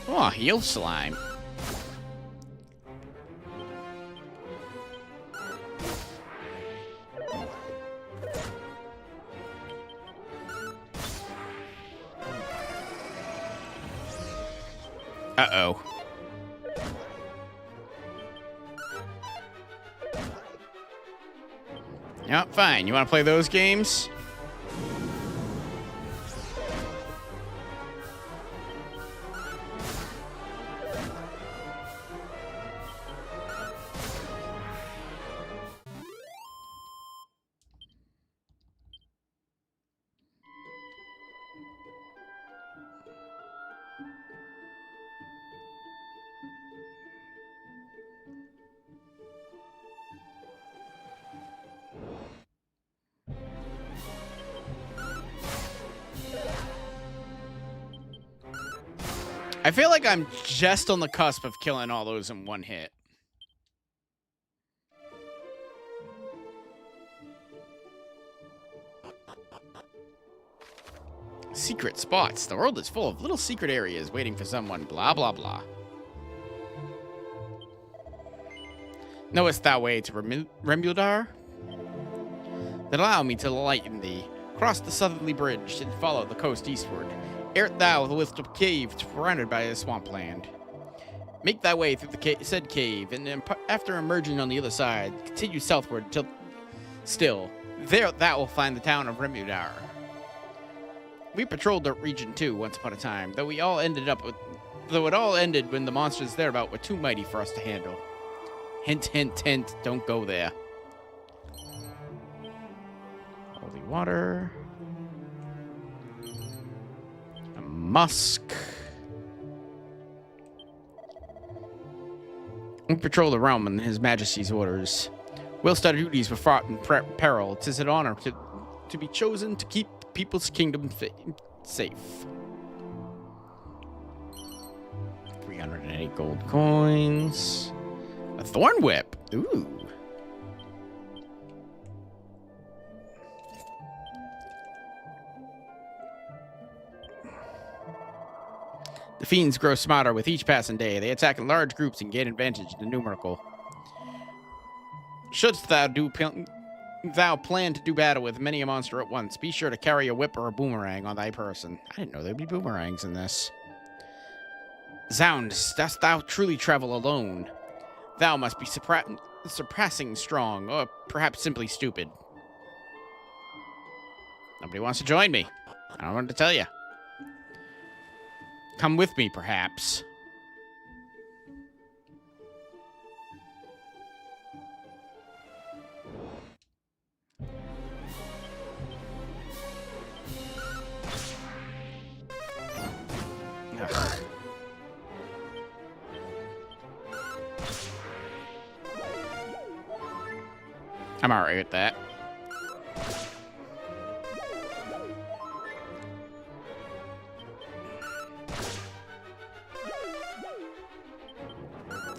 Speaker 1: Oh, heal slime. Uh-oh. Yeah, fine. You want to play those games? I feel like I'm just on the cusp of killing all those in one hit. Secret spots. The world is full of little secret areas waiting for someone. Blah, blah, blah. Knowest thou way to Rembuldar? Then allow me to lighten thee. Cross the southerly bridge and follow the coast eastward. Art thou with a cave surrounded by a swampland. Make thy way through the said cave, and then after emerging on the other side, continue southward till still. There thou will find the town of Rembuldar. We patrolled the region too once upon a time, though it all ended when the monsters thereabout were too mighty for us to handle. Hint, hint, hint, don't go there. Holy water. A musk. We patrol the realm in His Majesty's orders. Whilst our duties were fraught in peril, 'tis an honor to be chosen to keep people's kingdom safe. 308 gold coins. A thorn whip. Ooh. The fiends grow smarter with each passing day. They attack in large groups and gain advantage in the numerical. Shouldst thou do thou plan to do battle with many a monster at once, be sure to carry a whip or a boomerang on thy person. I didn't know there'd be boomerangs in this. Zounds, dost thou truly travel alone? Thou must be surpassing strong, or perhaps simply stupid. Nobody wants to join me. I don't want to tell you. Come with me, perhaps. Ugh. I'm alright with that.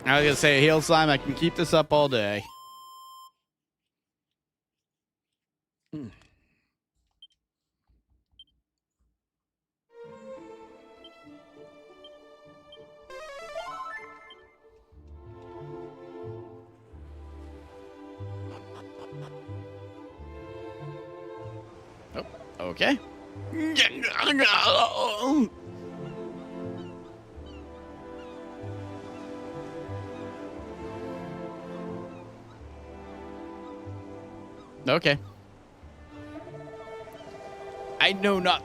Speaker 1: I was gonna say, Heal Slime, I can keep this up all day. Oh, okay. Okay. I know not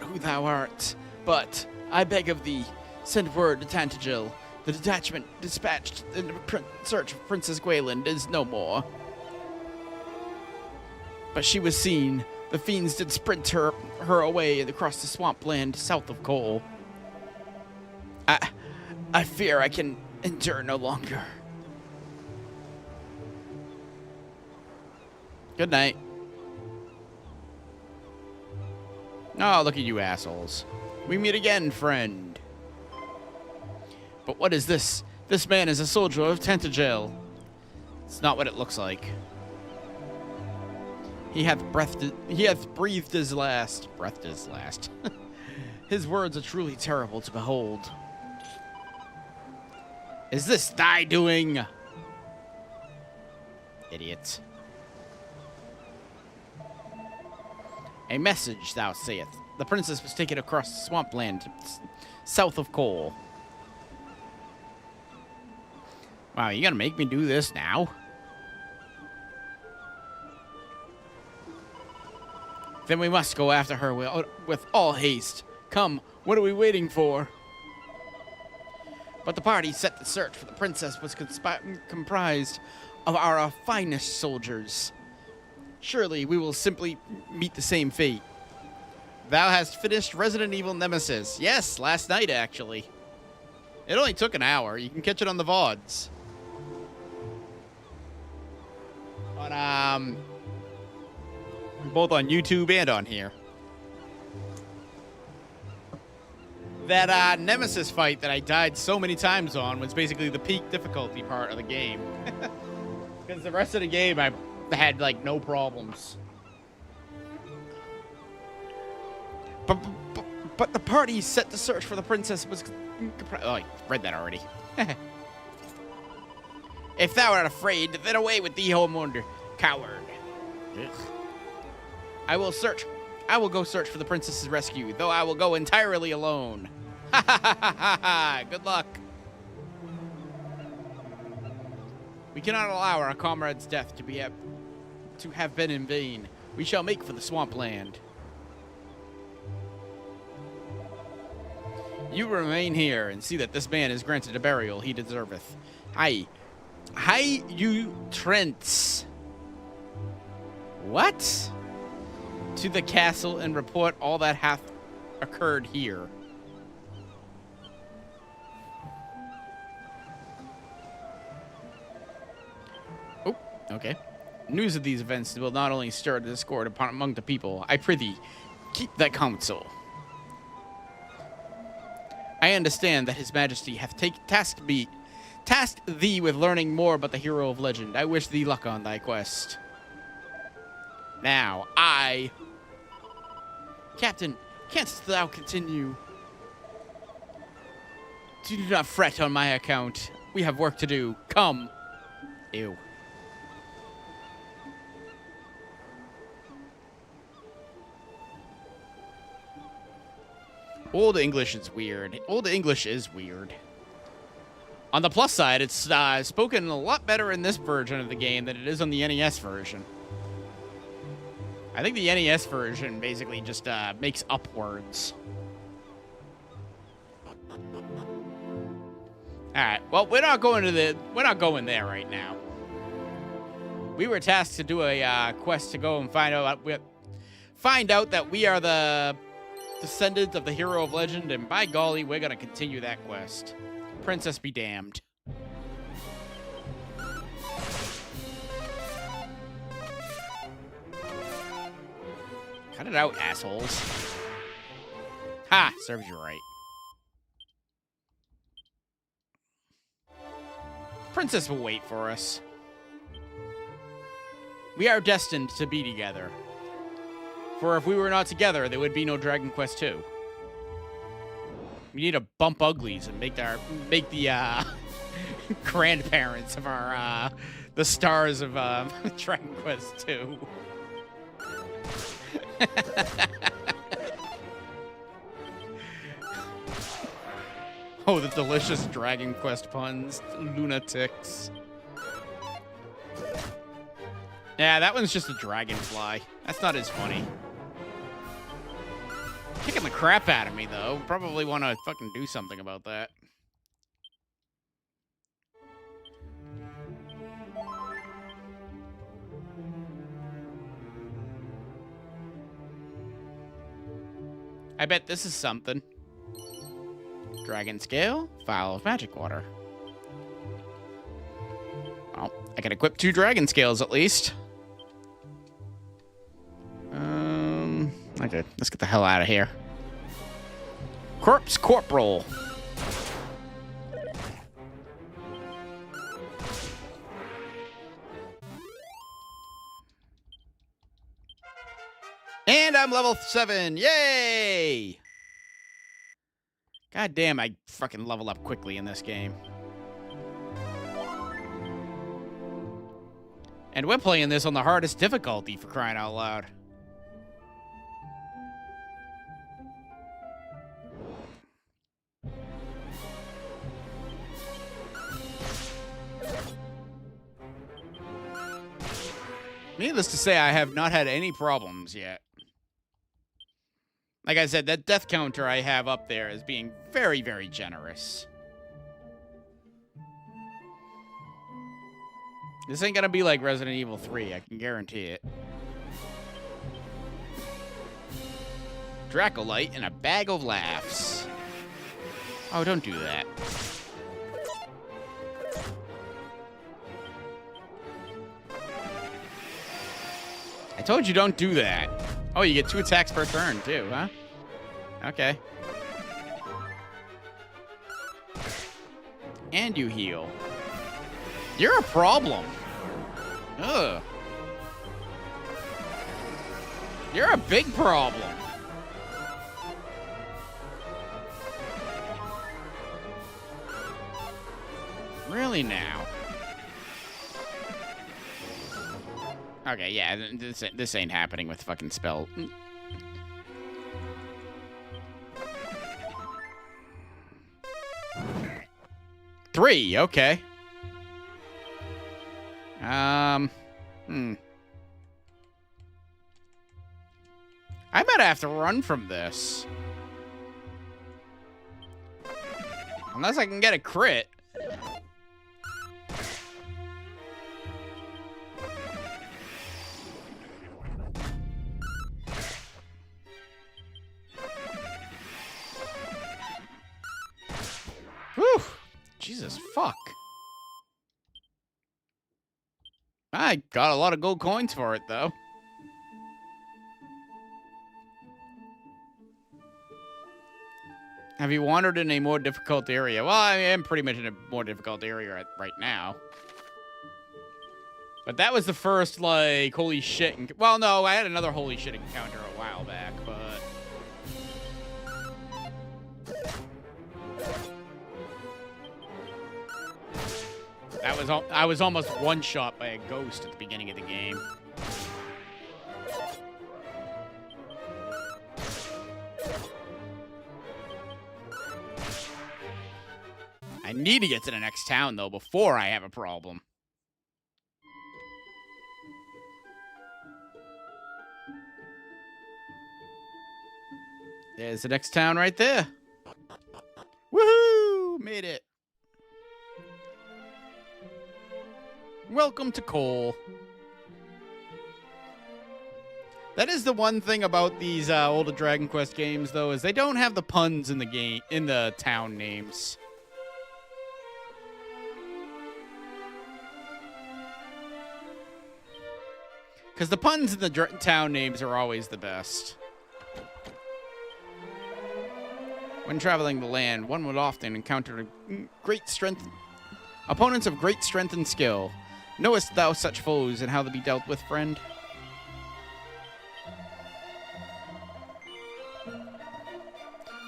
Speaker 1: who thou art, but I beg of thee, send word to Tantagil. The detachment dispatched in search of Princess Gwayland is no more. But she was seen. The fiends did sprint her away across the swampland south of Cole. I fear I can endure no longer. Good night. Oh, look at you assholes. We meet again, friend. But what is this? This man is a soldier of Tantagel. It's not what it looks like. He hath breathed his last. Breathed his last. His words are truly terrible to behold. Is this thy doing? Idiot. A message, thou sayest. The princess was taken across swampland south of Cole. Wow, you gonna make me do this now? Then we must go after her with all haste. Come, what are we waiting for? But the party set to search for the princess was comprised of our finest soldiers. Surely we will simply meet the same fate. Thou hast finished Resident Evil Nemesis. Yes, last night, actually. It only took an hour. You can catch it on the VODs. On, both on YouTube and on here. That Nemesis fight that I died so many times on was basically the peak difficulty part of the game. Because the rest of the game I had like no problems. But the party set to search for the princess was... Oh, I read that already. If thou art afraid, then away with thee, Homeowner, coward. Ugh. I will go search for the princess's rescue, though I will go entirely alone. Ha ha ha ha ha! Good luck. We cannot allow our comrade's death to have been in vain. We shall make for the swampland. You remain here and see that this man is granted a burial he deserveth. Hi, you Trents. What? To the castle and report all that hath occurred here. Oh, okay. News of these events will not only stir discord among the people. I prithee, keep that counsel. I understand that His Majesty hath tasked thee with learning more about the hero of legend. I wish thee luck on thy quest. Now, Captain, canst thou continue? Do not fret on my account. We have work to do. Come. Ew. Old English is weird. Old English is weird. On the plus side, it's spoken a lot better in this version of the game than it is on the NES version. I think the NES version basically just makes up words. All right. Well, we're not going there right now. We were tasked to do a quest to go and find out that we are the descendants of the hero of legend, and by golly, we're gonna continue that quest. Princess be damned. Cut it out, assholes. Ha! Serves you right. Princess will wait for us. We are destined to be together. For if we were not together, there would be no Dragon Quest II. We need to bump uglies and make the grandparents of our the stars of Dragon Quest II. Oh, the delicious Dragon Quest puns, lunatics. Yeah, that one's just a dragonfly. That's not as funny. Kicking the crap out of me, though. Probably want to fucking do something about that. I bet this is something. Dragon Scale, Vial of Magic Water. Well, I can equip 2 Dragon Scales at least. Okay, let's get the hell out of here. Corpse Corporal. And I'm level 7. Yay! God damn, I fucking level up quickly in this game. And we're playing this on the hardest difficulty, for crying out loud. Needless to say, I have not had any problems yet. Like I said, that death counter I have up there is being very, very generous. This ain't gonna be like Resident Evil 3, I can guarantee it. Dracolite and a bag of laughs. Oh, don't do that. I told you don't do that. Oh, you get 2 attacks per turn, too, huh? Okay. And you heal. You're a problem. Ugh. You're a big problem. Really now? Okay, yeah, this ain't happening with fucking spell. 3, okay. I might have to run from this. Unless I can get a crit. Whew. Jesus, fuck. I got a lot of gold coins for it, though. Have you wandered in a more difficult area? Well, I am pretty much in a more difficult area right now. But that was the first, like, holy shit. Well, no, I had another holy shit encounter a while back, but... I was almost one-shot by a ghost at the beginning of the game. I need to get to the next town, though, before I have a problem. There's the next town right there. Woohoo! Made it. Welcome to Cole. That is the one thing about these older Dragon Quest games, though, is they don't have the puns in the town names. Because the puns in the town names are always the best. When traveling the land, one would often encounter opponents of great strength and skill. Knowest thou such foes and how to be dealt with, friend?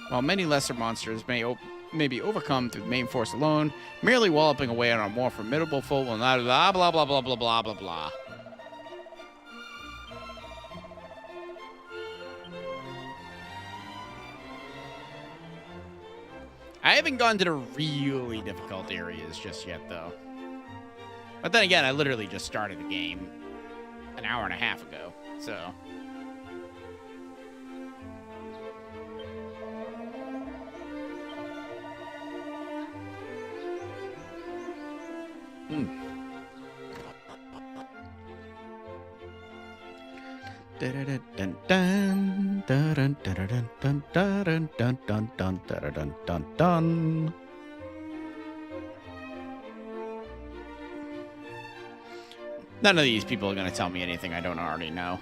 Speaker 1: While many lesser monsters may be overcome through the main force alone, merely walloping away on a more formidable foe will not blah blah blah blah blah blah blah blah. I haven't gone to the really difficult areas just yet, though. But then again, I literally just started the game an hour and a half ago, so... None of these people are going to tell me anything I don't already know.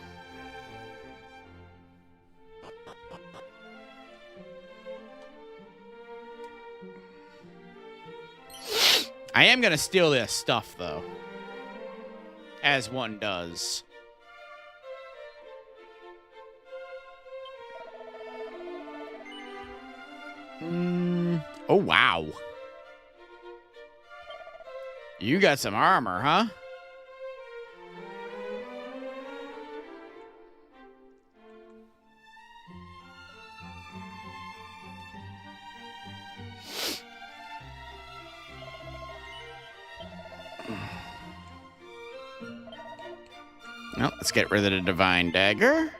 Speaker 1: I am going to steal their stuff, though. As one does. Oh, wow. You got some armor, huh? Well, let's get rid of the Divine Dagger.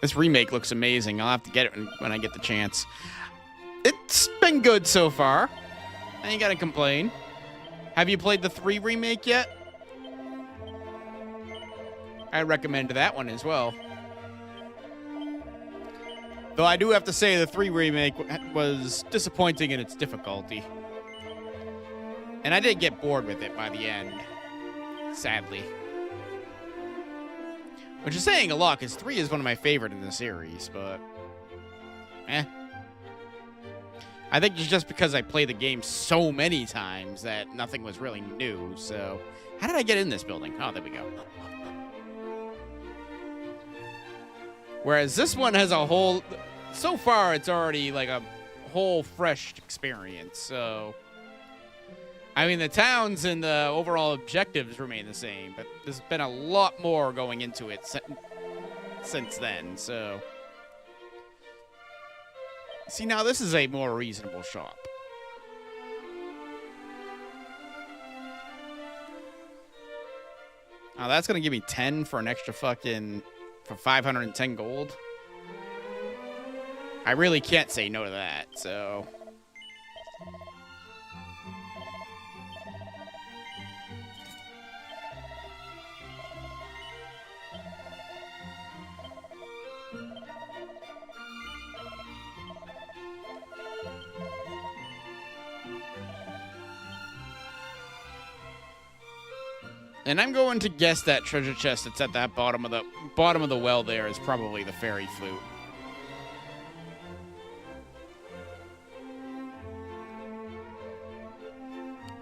Speaker 1: This remake looks amazing. I'll have to get it when I get the chance. It's been good so far. I ain't gotta complain. Have you played the 3 remake yet? I recommend that one as well. Though I do have to say the 3 remake was disappointing in its difficulty. And I did get bored with it by the end. Sadly. Which is saying a lot, because 3 is one of my favorite in the series, but... I think it's just because I played the game so many times that nothing was really new, so... How did I get in this building? Oh, there we go. Whereas this one has a whole... So far, it's already like a whole fresh experience, so... I mean, the towns and the overall objectives remain the same, but there's been a lot more going into it since then, so... See, now this is a more reasonable shop. Oh, that's going to give me 10 for an extra fucking... for 510 gold. I really can't say no to that, so... And I'm going to guess that treasure chest that's at that bottom of the well there is probably the fairy flute.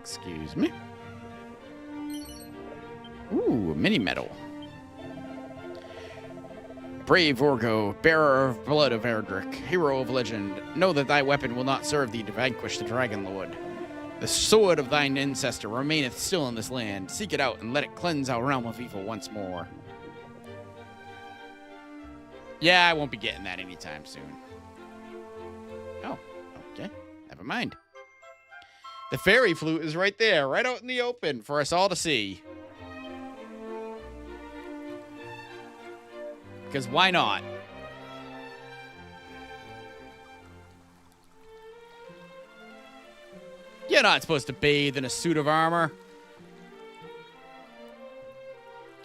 Speaker 1: Excuse me. Ooh, mini medal. Brave Orgo, bearer of blood of Erdrick, hero of legend, know that thy weapon will not serve thee to vanquish the Dragon Lord. The sword of thine ancestor remaineth still in this land. Seek it out and let it cleanse our realm of evil once more. Yeah, I won't be getting that anytime soon. Oh, okay. Never mind. The fairy flute is right there, right out in the open for us all to see. Because why not? You're not supposed to bathe in a suit of armor.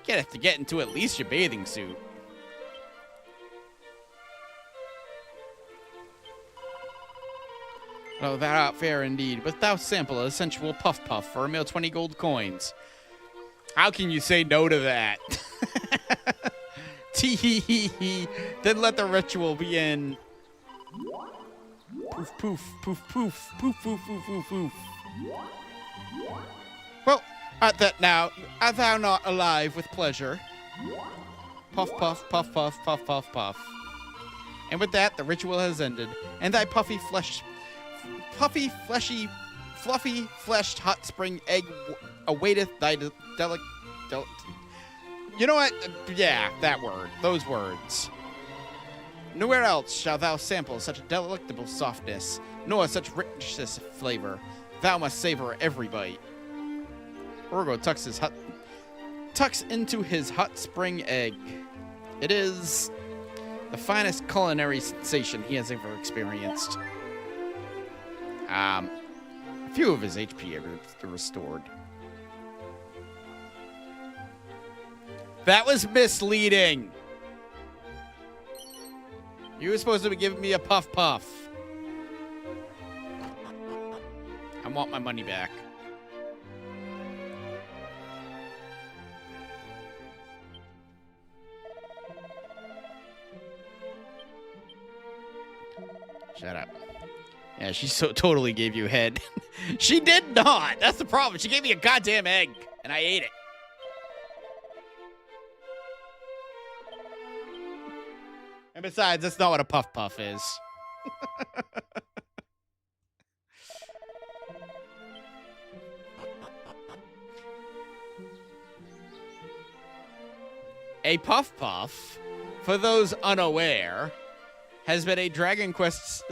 Speaker 1: You have to get into at least your bathing suit. Oh, thou art fair indeed, but thou sample a sensual puff puff for a mere 20 gold coins. How can you say no to that? Tee hee hee hee. Then let the ritual begin. Poof poof poof poof poof poof poof poof poof. Well, art thou not alive with pleasure? Puff puff puff puff puff puff puff. And with that, the ritual has ended, and thy puffy, fleshy, fluffy, fleshed hot spring egg awaiteth thy You know what? Yeah, that word. Those words. Nowhere else shalt thou sample such a delectable softness, nor such richness of flavor. Thou must savor every bite. Orgo tucks into his hot spring egg. It is the finest culinary sensation he has ever experienced. A few of his HP are restored. That was misleading. You were supposed to be giving me a puff puff. I want my money back. Shut up. Yeah, she totally gave you head. She did not. That's the problem. She gave me a goddamn egg, and I ate it. And besides, that's not what a puff puff is. A puff puff, for those unaware, has been a Dragon Quest.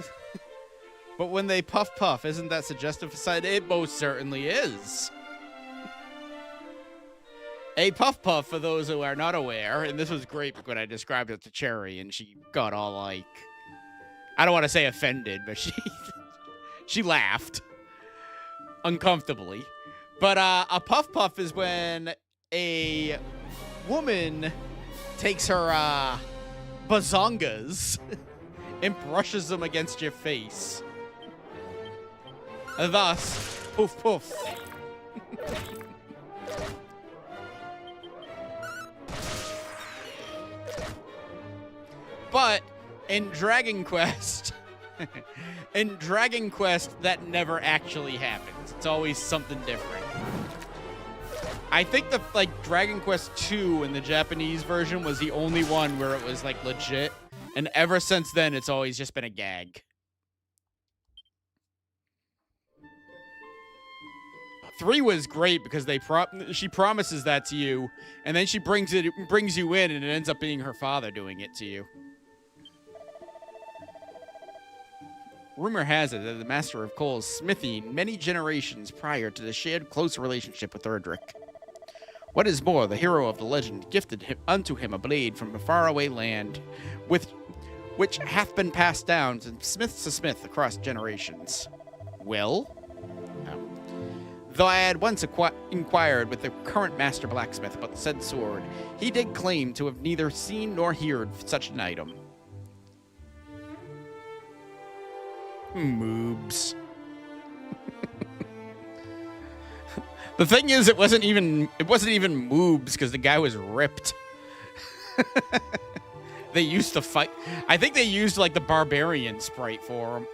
Speaker 1: But when they puff puff, isn't that suggestive side? It most certainly is. A puff puff, for those who are not aware, and this was great when I described it to Cherry, and she got all like, I don't want to say offended, but she laughed uncomfortably. But a puff puff is when a woman takes her bazongas and brushes them against your face. Thus, poof poof. But in Dragon Quest, that never actually happens. It's always something different. I think the Dragon Quest 2 in the Japanese version was the only one where it was like legit, and ever since then it's always just been a gag. 3 was great because she promises that to you, and then she brings you in, and it ends up being her father doing it to you. Rumor has it that the Master of Coal's smithing many generations prior to the shared close relationship with Erdrick. What is more, the hero of the legend gifted unto him a blade from a faraway land, which hath been passed down from smith to smith across generations. Well? No. Though I had once inquired with the current master blacksmith about the said sword, he did claim to have neither seen nor heard such an item. Moobs. The thing is, it wasn't even moobs because the guy was ripped. They used to fight. I think they used like the barbarian sprite for him.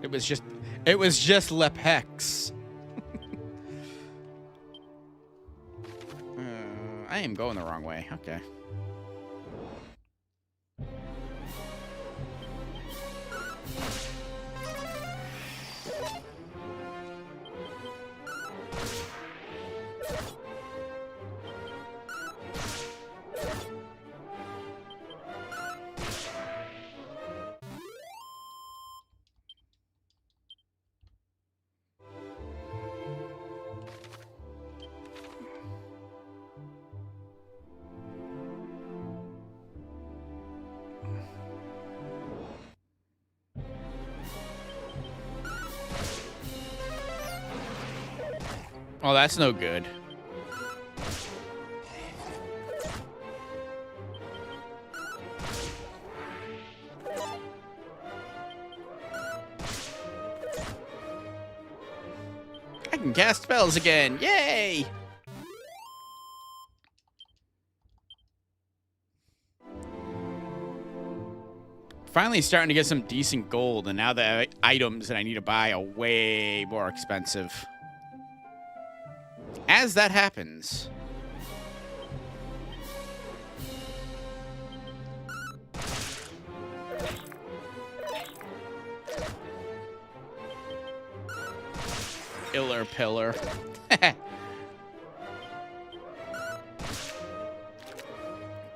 Speaker 1: It was just Lepex. I am going the wrong way. Okay. Oh, that's no good. I can cast spells again. Yay! Finally starting to get some decent gold, and now the items that I need to buy are way more expensive. As that happens... Iller Pillar.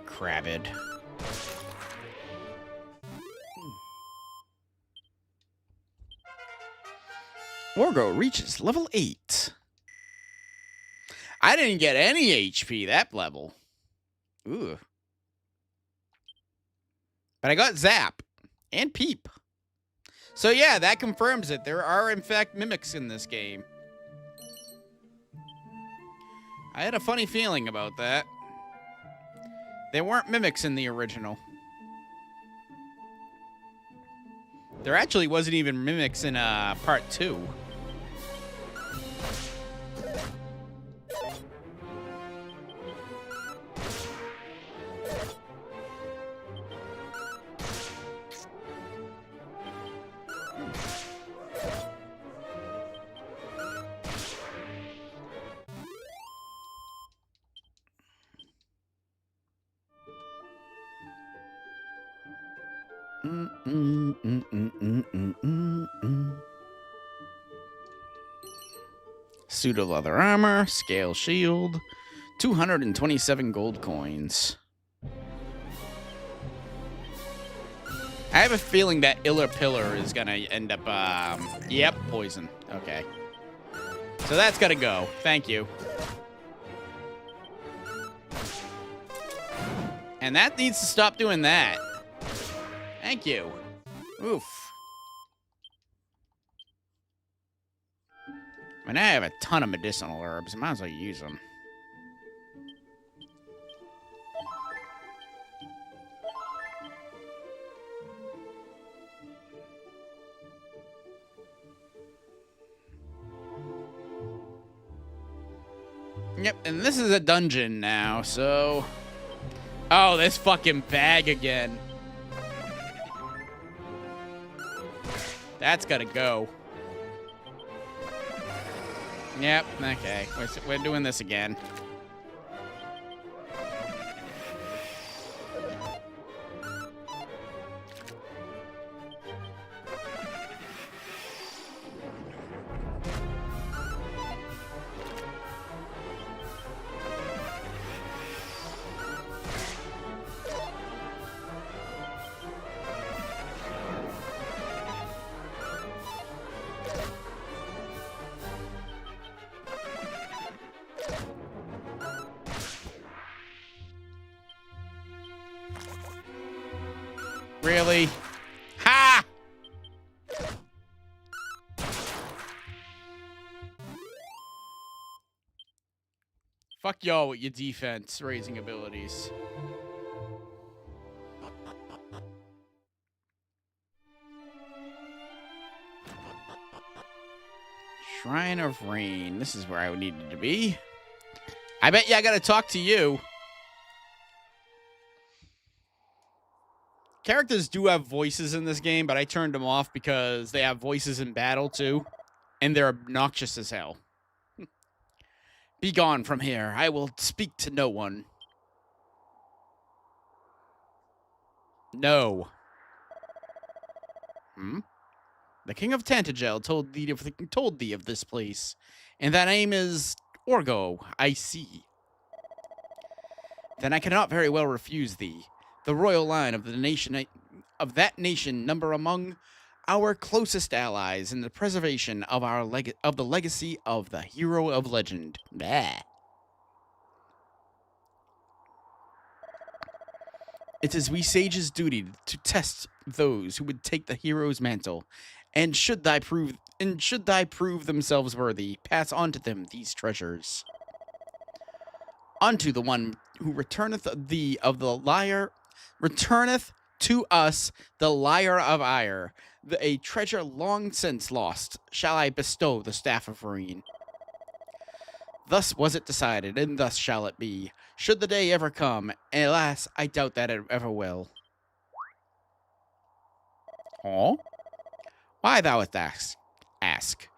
Speaker 1: Crabbed. Orgo reaches level 8. I didn't get any HP that level. Ooh. But I got Zap and Peep. So yeah, that confirms it. There are, in fact, mimics in this game. I had a funny feeling about that. There weren't mimics in the original. There actually wasn't even mimics in part 2. Suit of leather armor, scale shield, 227 gold coins. I have a feeling that Iller Pillar is gonna end up, yep, poison. Okay. So that's gotta go. Thank you. And that needs to stop doing that. Thank you. Oof. I mean, I have a ton of medicinal herbs. I might as well use them. Yep, and this is a dungeon now, so... Oh, this fucking bag again. That's gotta go. Yep, okay. We're doing this again. Really? Ha! Fuck y'all with your defense raising abilities. Shrine of Rain. This is where I needed to be. I bet you I gotta talk to you. Characters do have voices in this game, but I turned them off because they have voices in battle too, and they're obnoxious as hell. Be gone from here. I will speak to no one. No. The King of Tantagel told thee of this place, and thy name is Orgo, I see. Then I cannot very well refuse thee. The royal line of that nation number among our closest allies in the preservation of the legacy of the hero of legend. Bah. It is we sages' duty to test those who would take the hero's mantle And should thy prove themselves worthy, pass on to them these treasures. Unto the one who returneth thee of the lyre, returneth to us the lyre of ire, a treasure long since lost, shall I bestow the staff of Vereen. Thus was it decided, and thus shall it be, should the day ever come, and alas, I doubt that it ever will. Aw? Why thou'st ask?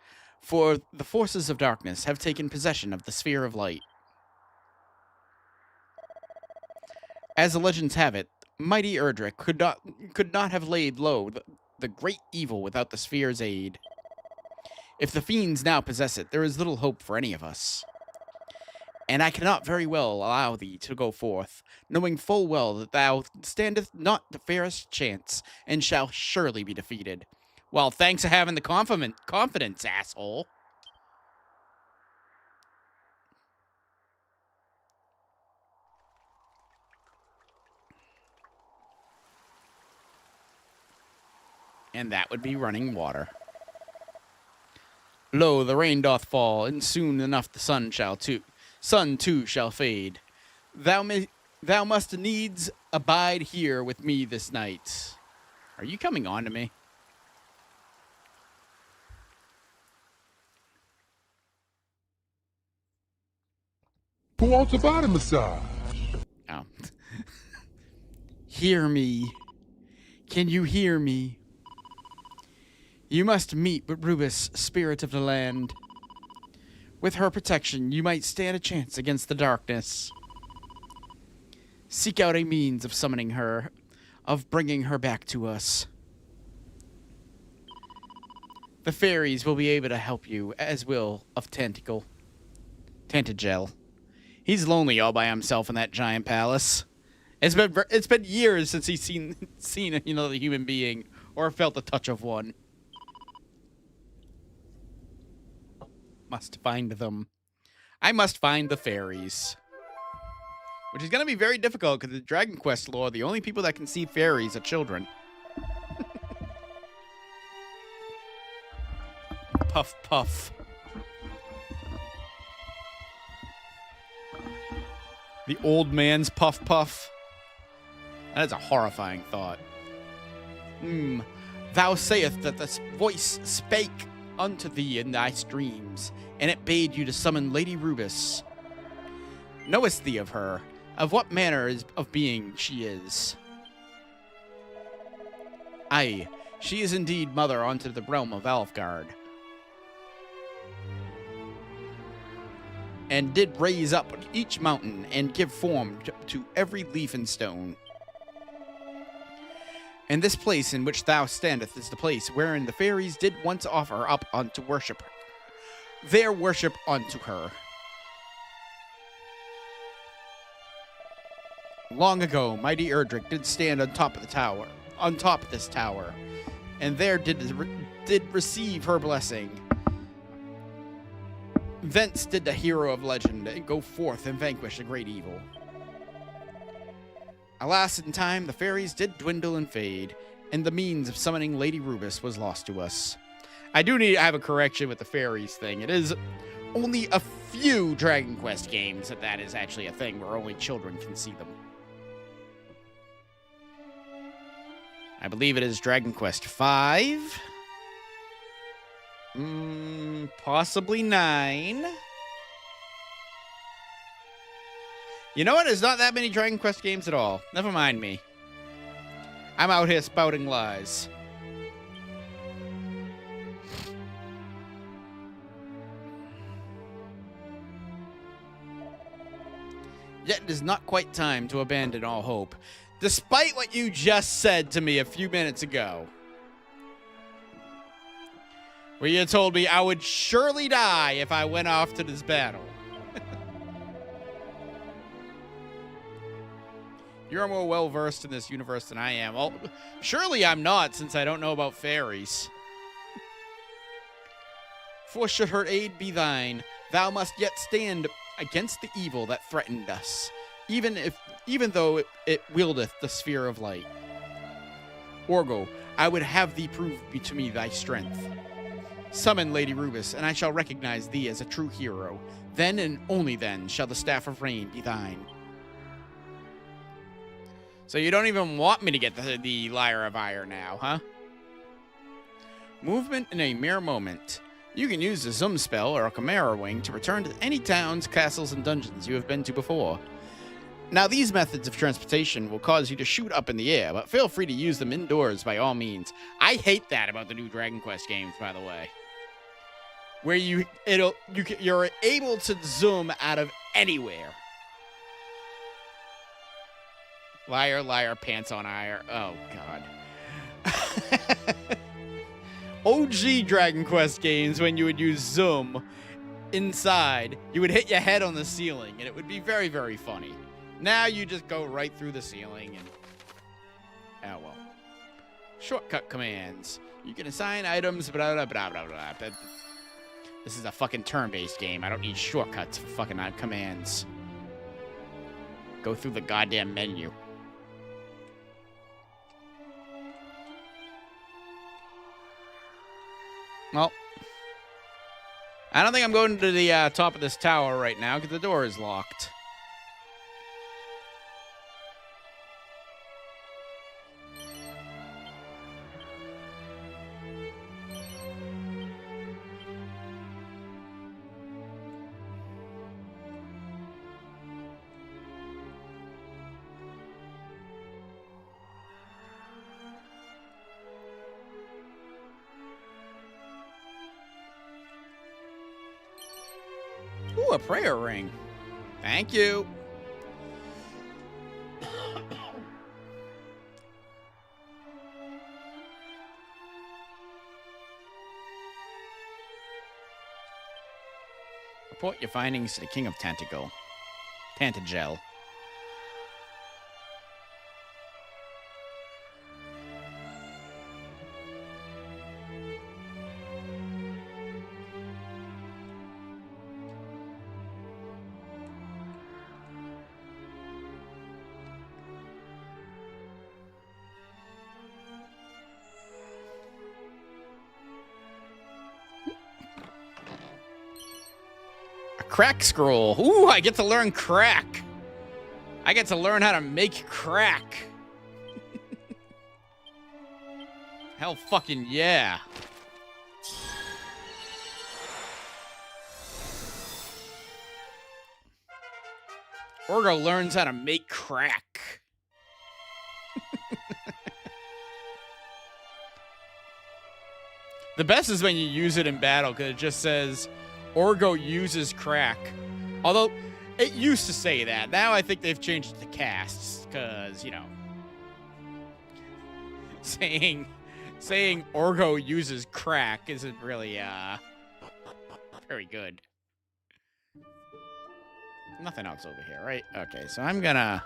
Speaker 1: For the forces of darkness have taken possession of the sphere of light. As the legends have it, mighty Erdrick could not have laid low the great evil without the sphere's aid. If the fiends now possess it, there is little hope for any of us. And I cannot very well allow thee to go forth, knowing full well that thou standest not the fairest chance, and shall surely be defeated. Well, thanks for having the confidence, asshole. And that would be running water. Lo, the rain doth fall, and soon enough the sun too shall fade. Thou must needs abide here with me this night. Are you coming on to me?
Speaker 6: Who wants a body massage?
Speaker 1: Oh. Hear me. Can you hear me? You must meet with Rubus, spirit of the land. With her protection, you might stand a chance against the darkness. Seek out a means of summoning her, of bringing her back to us. The fairies will be able to help you, as will of Tantagel. He's lonely all by himself in that giant palace. It's been years since he's seen another human being or felt the touch of one. Must find them. I must find the fairies. Which is going to be very difficult because in Dragon Quest lore, the only people that can see fairies are children. Puff, puff. The old man's puff, puff. That is a horrifying thought. Thou sayest that this voice spake unto thee in thy streams, and it bade you to summon Lady Rubus. Knowest thee of her? Of what manner of being she is? Aye, she is indeed mother unto the realm of Alefgard, and did raise up each mountain, and give form to every leaf and stone. And this place in which thou standest is the place wherein the fairies did once offer up unto worship, their worship unto her. Long ago, mighty Erdrick did stand on top of this tower, and there did receive her blessing. Thence did the hero of legend go forth and vanquish the great evil. Alas, in time, the fairies did dwindle and fade, and the means of summoning Lady Rubus was lost to us. I do need to have a correction with the fairies thing. It is only a few Dragon Quest games that is actually a thing where only children can see them. I believe it is Dragon Quest V. Possibly 9. You know what? There's not that many Dragon Quest games at all. Never mind me. I'm out here spouting lies. Yet it is not quite time to abandon all hope, despite what you just said to me a few minutes ago. Where you told me I would surely die if I went off to this battle. You're more well-versed in this universe than I am. Well, surely I'm not, since I don't know about fairies. For should her aid be thine, thou must yet stand against the evil that threatened us, even though it wieldeth the sphere of light. Orgo, I would have thee prove to me thy strength. Summon Lady Rubus, and I shall recognize thee as a true hero. Then and only then shall the Staff of Rain be thine. So you don't even want me to get the Lyre of Ire now, huh? Movement in a mere moment. You can use the Zoom spell or a Chimera Wing to return to any towns, castles, and dungeons you have been to before. Now, these methods of transportation will cause you to shoot up in the air, but feel free to use them indoors by all means. I hate that about the new Dragon Quest games, by the way. Where you're able to zoom out of anywhere. Liar, liar, pants on ire. Oh, God. OG Dragon Quest games, when you would use zoom inside, you would hit your head on the ceiling, and it would be very, very funny. Now you just go right through the ceiling, and... oh, well. Shortcut commands. You can assign items, blah, blah, blah, blah, blah. This is a fucking turn-based game. I don't need shortcuts for fucking commands. Go through the goddamn menu. Well, I don't think I'm going to the top of this tower right now because the door is locked. Ooh, a prayer ring. Thank you. Report your findings to the King of Tantagel. Crack scroll. Ooh, I get to learn crack. I get to learn how to make crack. Hell fucking yeah. Orgo learns how to make crack. The best is when you use it in battle because it just says Orgo uses crack. Although, it used to say that. Now I think they've changed it to casts. Because, you know, saying Orgo uses crack isn't really, very good. Nothing else over here, right? Okay, so I'm gonna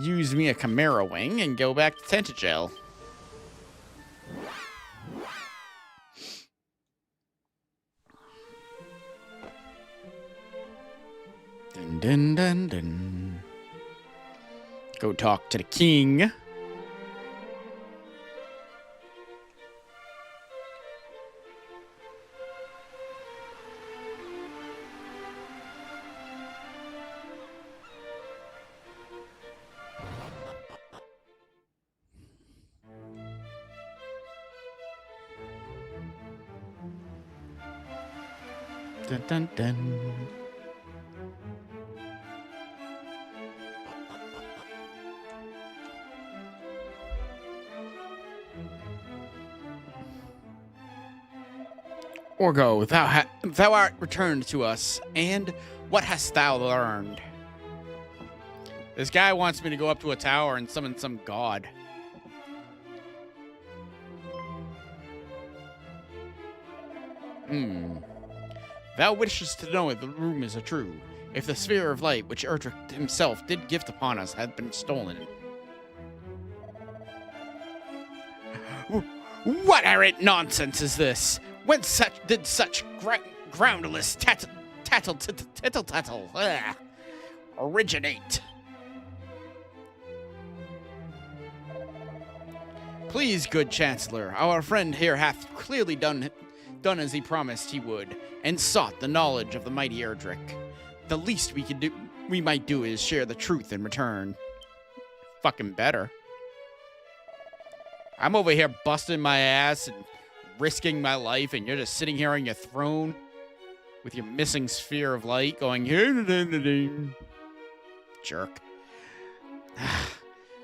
Speaker 1: use me a Chimera Wing and go back to Tantagel. Dun, dun, dun, dun. Go talk to the king. Dun, dun, dun. Orgo, thou art returned to us, and what hast thou learned? This guy wants me to go up to a tower and summon some god. Thou wishest to know if the rumors are true, if the sphere of light which Erdrick himself did gift upon us had been stolen. What arrant nonsense is this? When did such groundless tattle originate? Please, good Chancellor, our friend here hath clearly done as he promised he would, and sought the knowledge of the mighty Erdrick. The least we might do is share the truth in return. Fucking better. I'm over here busting my ass and risking my life, and you're just sitting here on your throne with your missing sphere of light going, jerk.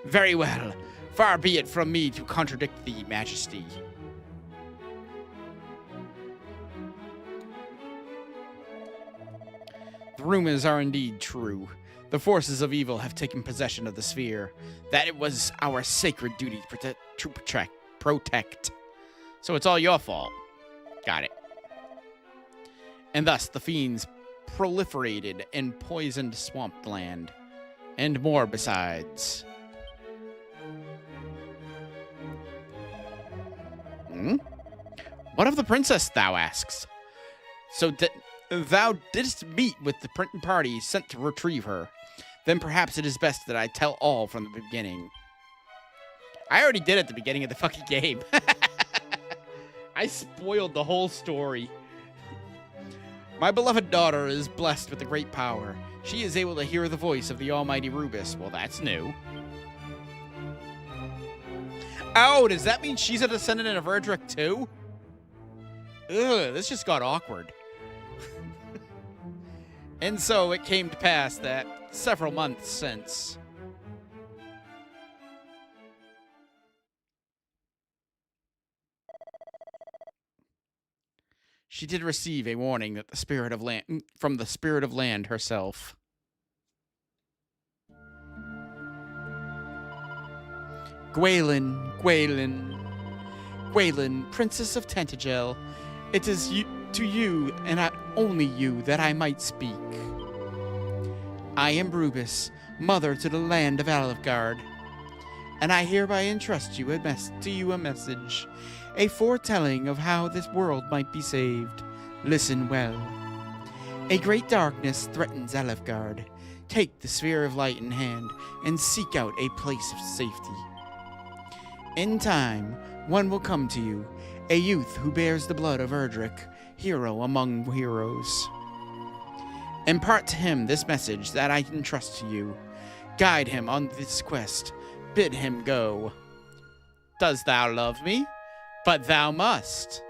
Speaker 1: Very well. Far be it from me to contradict thee, Majesty. The rumors are indeed true. The forces of evil have taken possession of the sphere. That it was our sacred duty to protect. So it's all your fault. Got it. And thus the fiends proliferated and poisoned swampland. And more besides. What of the princess, thou asks? So thou didst meet with the party sent to retrieve her. Then perhaps it is best that I tell all from the beginning. I already did at the beginning of the fucking game. I spoiled the whole story. My beloved daughter is blessed with a great power. She is able to hear the voice of the almighty Rubus. Well, that's new. Oh, does that mean she's a descendant of Erdrick too? Ugh, this just got awkward. And so it came to pass that several months since, she did receive a warning that from the spirit of land herself. Gwaelin, Princess of Tantagel, it is to you, and only you, that I might speak. I am Rubus, mother to the land of Alefgard, and I hereby entrust you a message, a foretelling of how this world might be saved. Listen well. A great darkness threatens Alefgard. Take the sphere of light in hand and seek out a place of safety. In time, one will come to you, a youth who bears the blood of Erdrick, hero among heroes. Impart to him this message that I entrust to you. Guide him on this quest. Bid him go. Does thou love me? But thou must.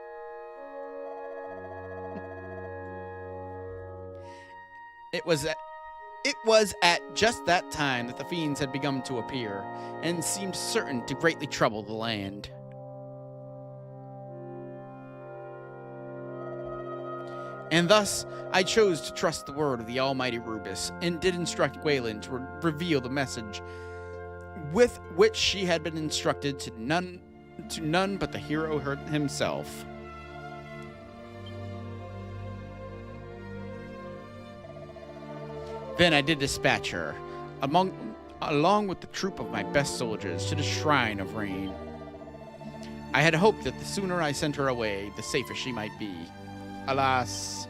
Speaker 1: It was at just that time that the fiends had begun to appear, and seemed certain to greatly trouble the land. And thus I chose to trust the word of the almighty Rubus, and did instruct Gwaelin to reveal the message with which she had been instructed to none but the hero himself. Then I did dispatch her, along with the troop of my best soldiers, to the Shrine of Rain. I had hoped that the sooner I sent her away, the safer she might be. Alas,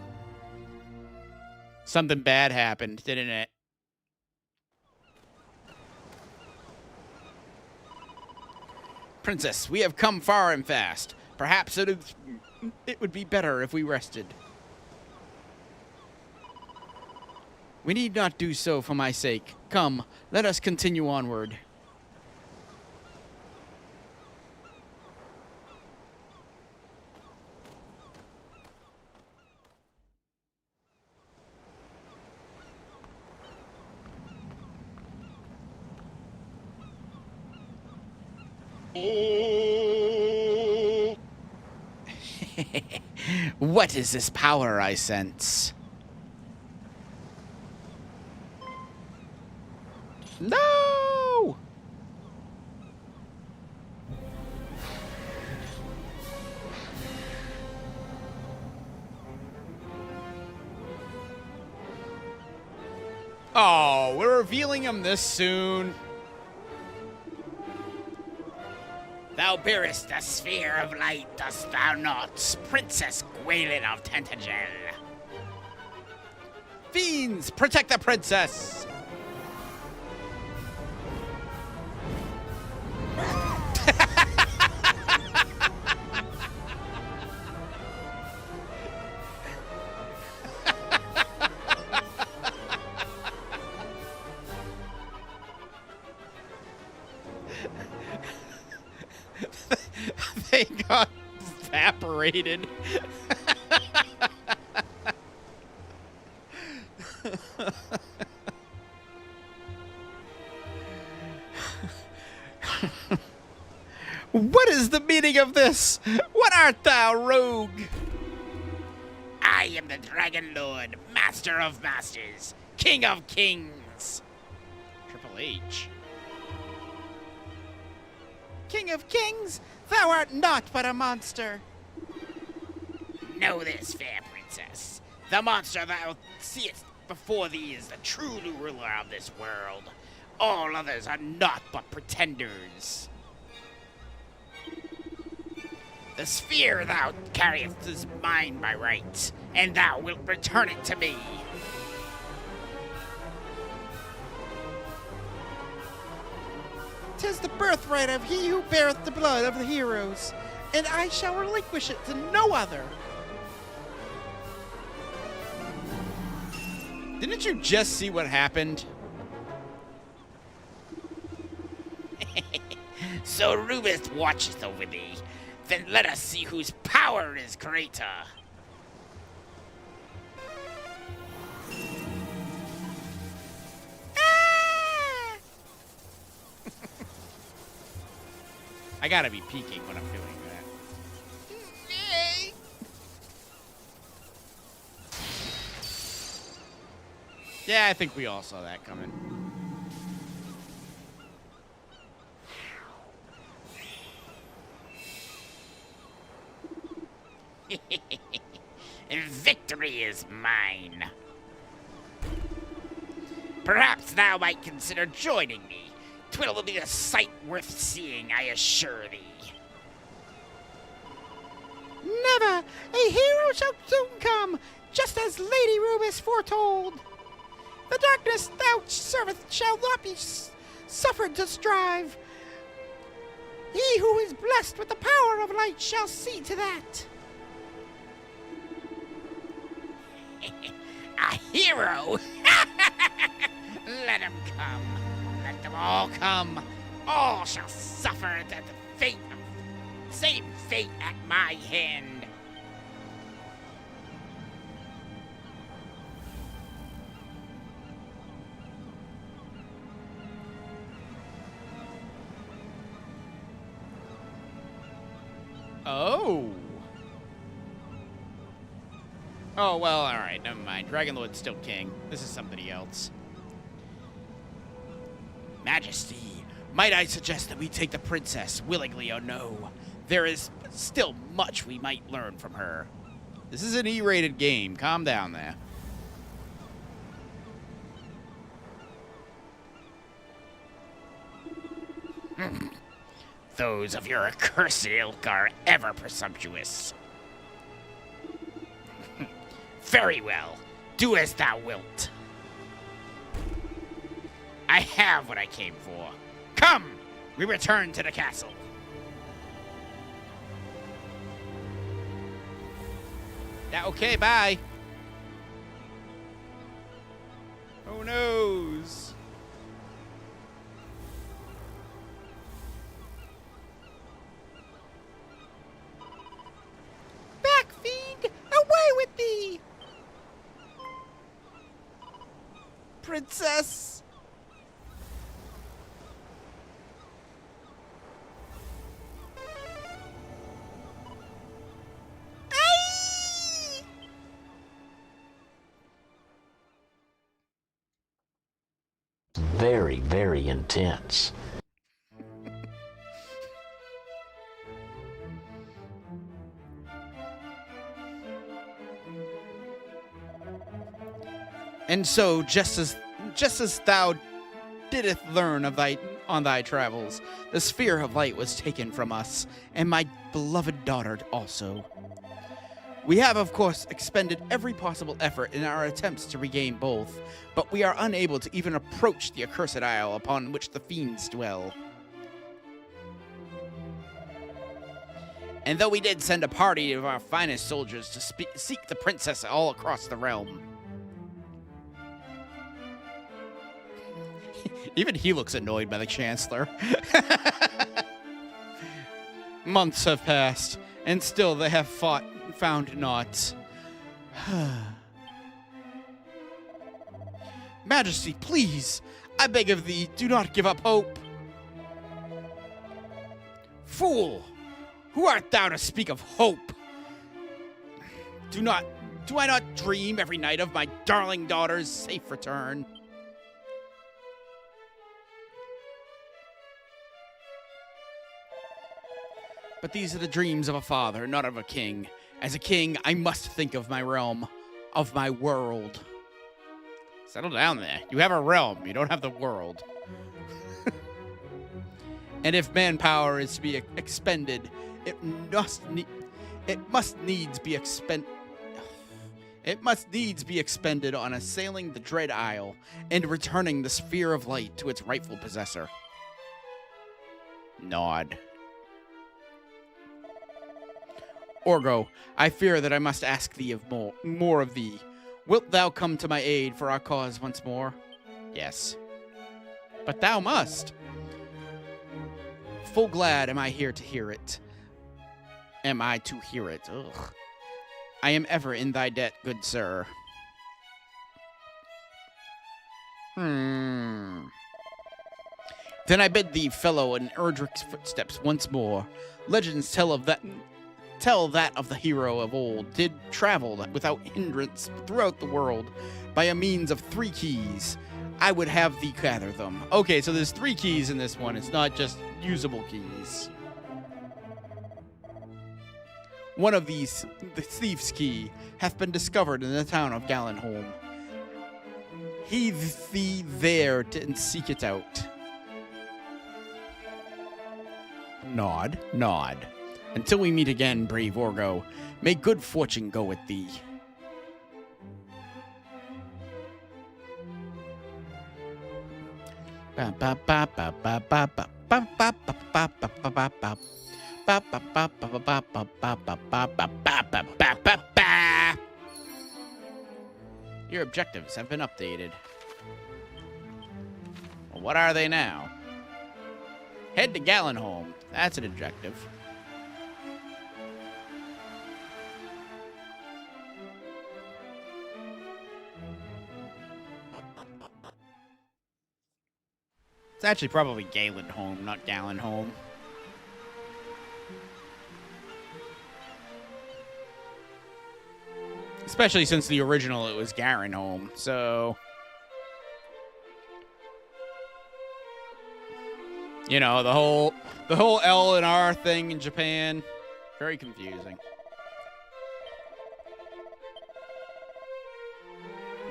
Speaker 1: something bad happened, didn't it? Princess, we have come far and fast. Perhaps it would be better if we rested. We need not do so for my sake. Come, let us continue onward. What is this power I sense? No! Oh, we're revealing him this soon. Thou bearest the sphere of light, dost thou not, Princess Gwaelin of Tantagel? Fiends, protect the princess! Evaporated. What is the meaning of this? What art thou, rogue? I am the Dragon Lord, Master of Masters, King of Kings. Triple H. King of Kings, thou art naught but a monster. Know this, fair princess. The monster thou seest before thee is the true ruler of this world. All others are naught but pretenders. The sphere thou carriest is mine by right, and thou wilt return it to me. "'Tis the birthright of he who beareth the blood of the heroes, and I shall relinquish it to no other." Didn't you just see what happened? So Rubith watcheth over thee. Then let us see whose power is greater. Ah! I gotta be peeking when I'm doing that. Yeah, I think we all saw that coming. Victory is mine. Perhaps thou might consider joining me. 'Twill be a sight worth seeing, I assure thee. Never! A hero shall soon come, just as Lady Rubis foretold. The darkness thou servest shall not be suffered to strive. He who is blessed with the power of light shall see to that. A hero? Let him come. Let them all come. All shall suffer the same fate at my hand. Oh. Oh, well, alright, never mind. Dragon Lord's still king. This is somebody else. Majesty, might I suggest that we take the princess, willingly or no? There is still much we might learn from her. This is an E-rated game. Calm down there. Those of your accursed ilk are ever presumptuous. Very well. Do as thou wilt. I have what I came for. Come! We return to the castle. Yeah, okay, bye. Oh, noes. Back, fiend! Away with thee! Princess! Aye!
Speaker 7: Very, very intense.
Speaker 1: And so, just as thou didst learn of on thy travels, the sphere of light was taken from us, and my beloved daughter also. We have, of course, expended every possible effort in our attempts to regain both, but we are unable to even approach the accursed isle upon which the fiends dwell. And though we did send a party of our finest soldiers to seek the princess all across the realm, even he looks annoyed by the Chancellor. Months have passed, and still they have found naught. Majesty, please, I beg of thee, do not give up hope. Fool, who art thou to speak of hope? Do I not dream every night of my darling daughter's safe return? But these are the dreams of a father, not of a king. As a king, I must think of my realm, of my world. Settle down there. You have a realm, you don't have the world. And if manpower is to be expended, it must needs be expended on assailing the Dread Isle and returning the Sphere of Light to its rightful possessor. Nod. Orgo, I fear that I must ask thee of more of thee. Wilt thou come to my aid for our cause once more? Yes. But thou must. Full glad am I here to hear it. Am I to hear it? Ugh. I am ever in thy debt, good sir. Then I bid thee follow in Erdric's footsteps once more. Legends tell that of the hero of old did travel without hindrance throughout the world by a means of 3 keys. I would have thee gather them. Okay, so there's 3 keys in this one. It's not just usable keys. One of these, the thief's key, hath been discovered in the town of Gallenholm. Heed thee there and seek it out. Nod, nod. Until we meet again, brave Orgo, may good fortune go with thee. Your objectives have been updated. Well, what are they now? Head to Gallenholm. That's an objective. It's actually probably Galenholm, not Gallenholm. Especially since the original it was Garenholm, so you know, the whole L and R thing in Japan, very confusing.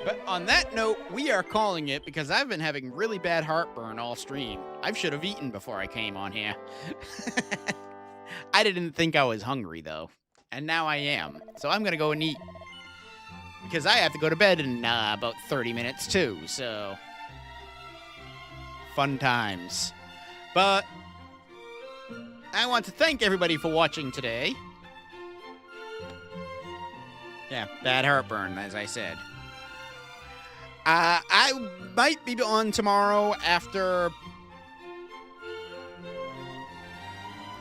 Speaker 1: But on that note, we are calling it because I've been having really bad heartburn all stream. I should have eaten before I came on here. I didn't think I was hungry, though. And now I am. So I'm going to go and eat. Because I have to go to bed in about 30 minutes, too. So, fun times. But I want to thank everybody for watching today. Yeah, bad heartburn, as I said. I might be on tomorrow after...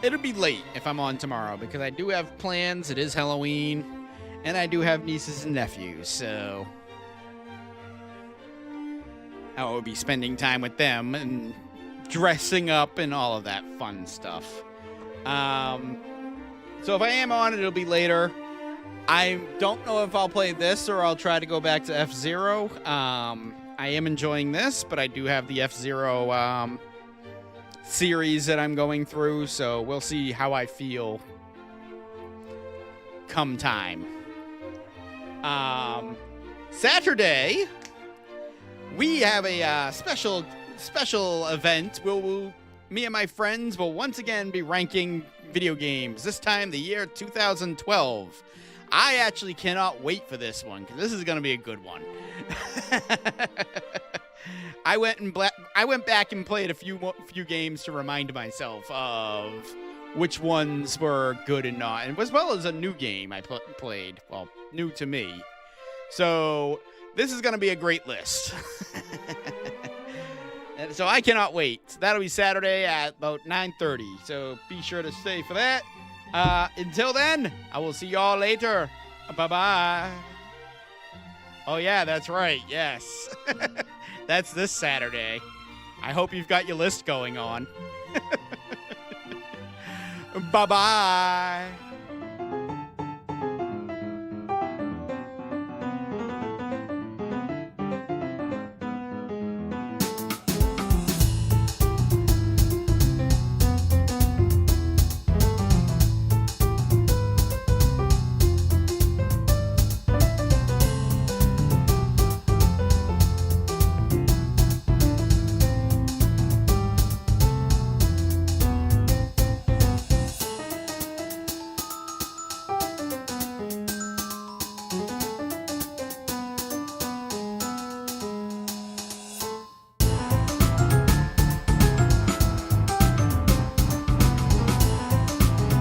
Speaker 1: It'll be late if I'm on tomorrow, because I do have plans. It is Halloween, and I do have nieces and nephews, so... I will be spending time with them, and dressing up, and all of that fun stuff. So if I am on it, it'll be later. I don't know if I'll play this or I'll try to go back to F-Zero. I am enjoying this, but I do have the F-Zero series that I'm going through, so we'll see how I feel come time. Saturday, we have a special event. Me and my friends will once again be ranking video games, this time the year 2012. I actually cannot wait for this one, because this is going to be a good one. I went back and played a few games to remind myself of which ones were good and not, and as well as a new game I played. Well, new to me. So this is going to be a great list. And So I cannot wait. So that'll be Saturday at about 9:30. So be sure to stay for that. Until then, I will see y'all later. Bye-bye. Oh, yeah, that's right. Yes. That's this Saturday. I hope you've got your list going on. Bye-bye.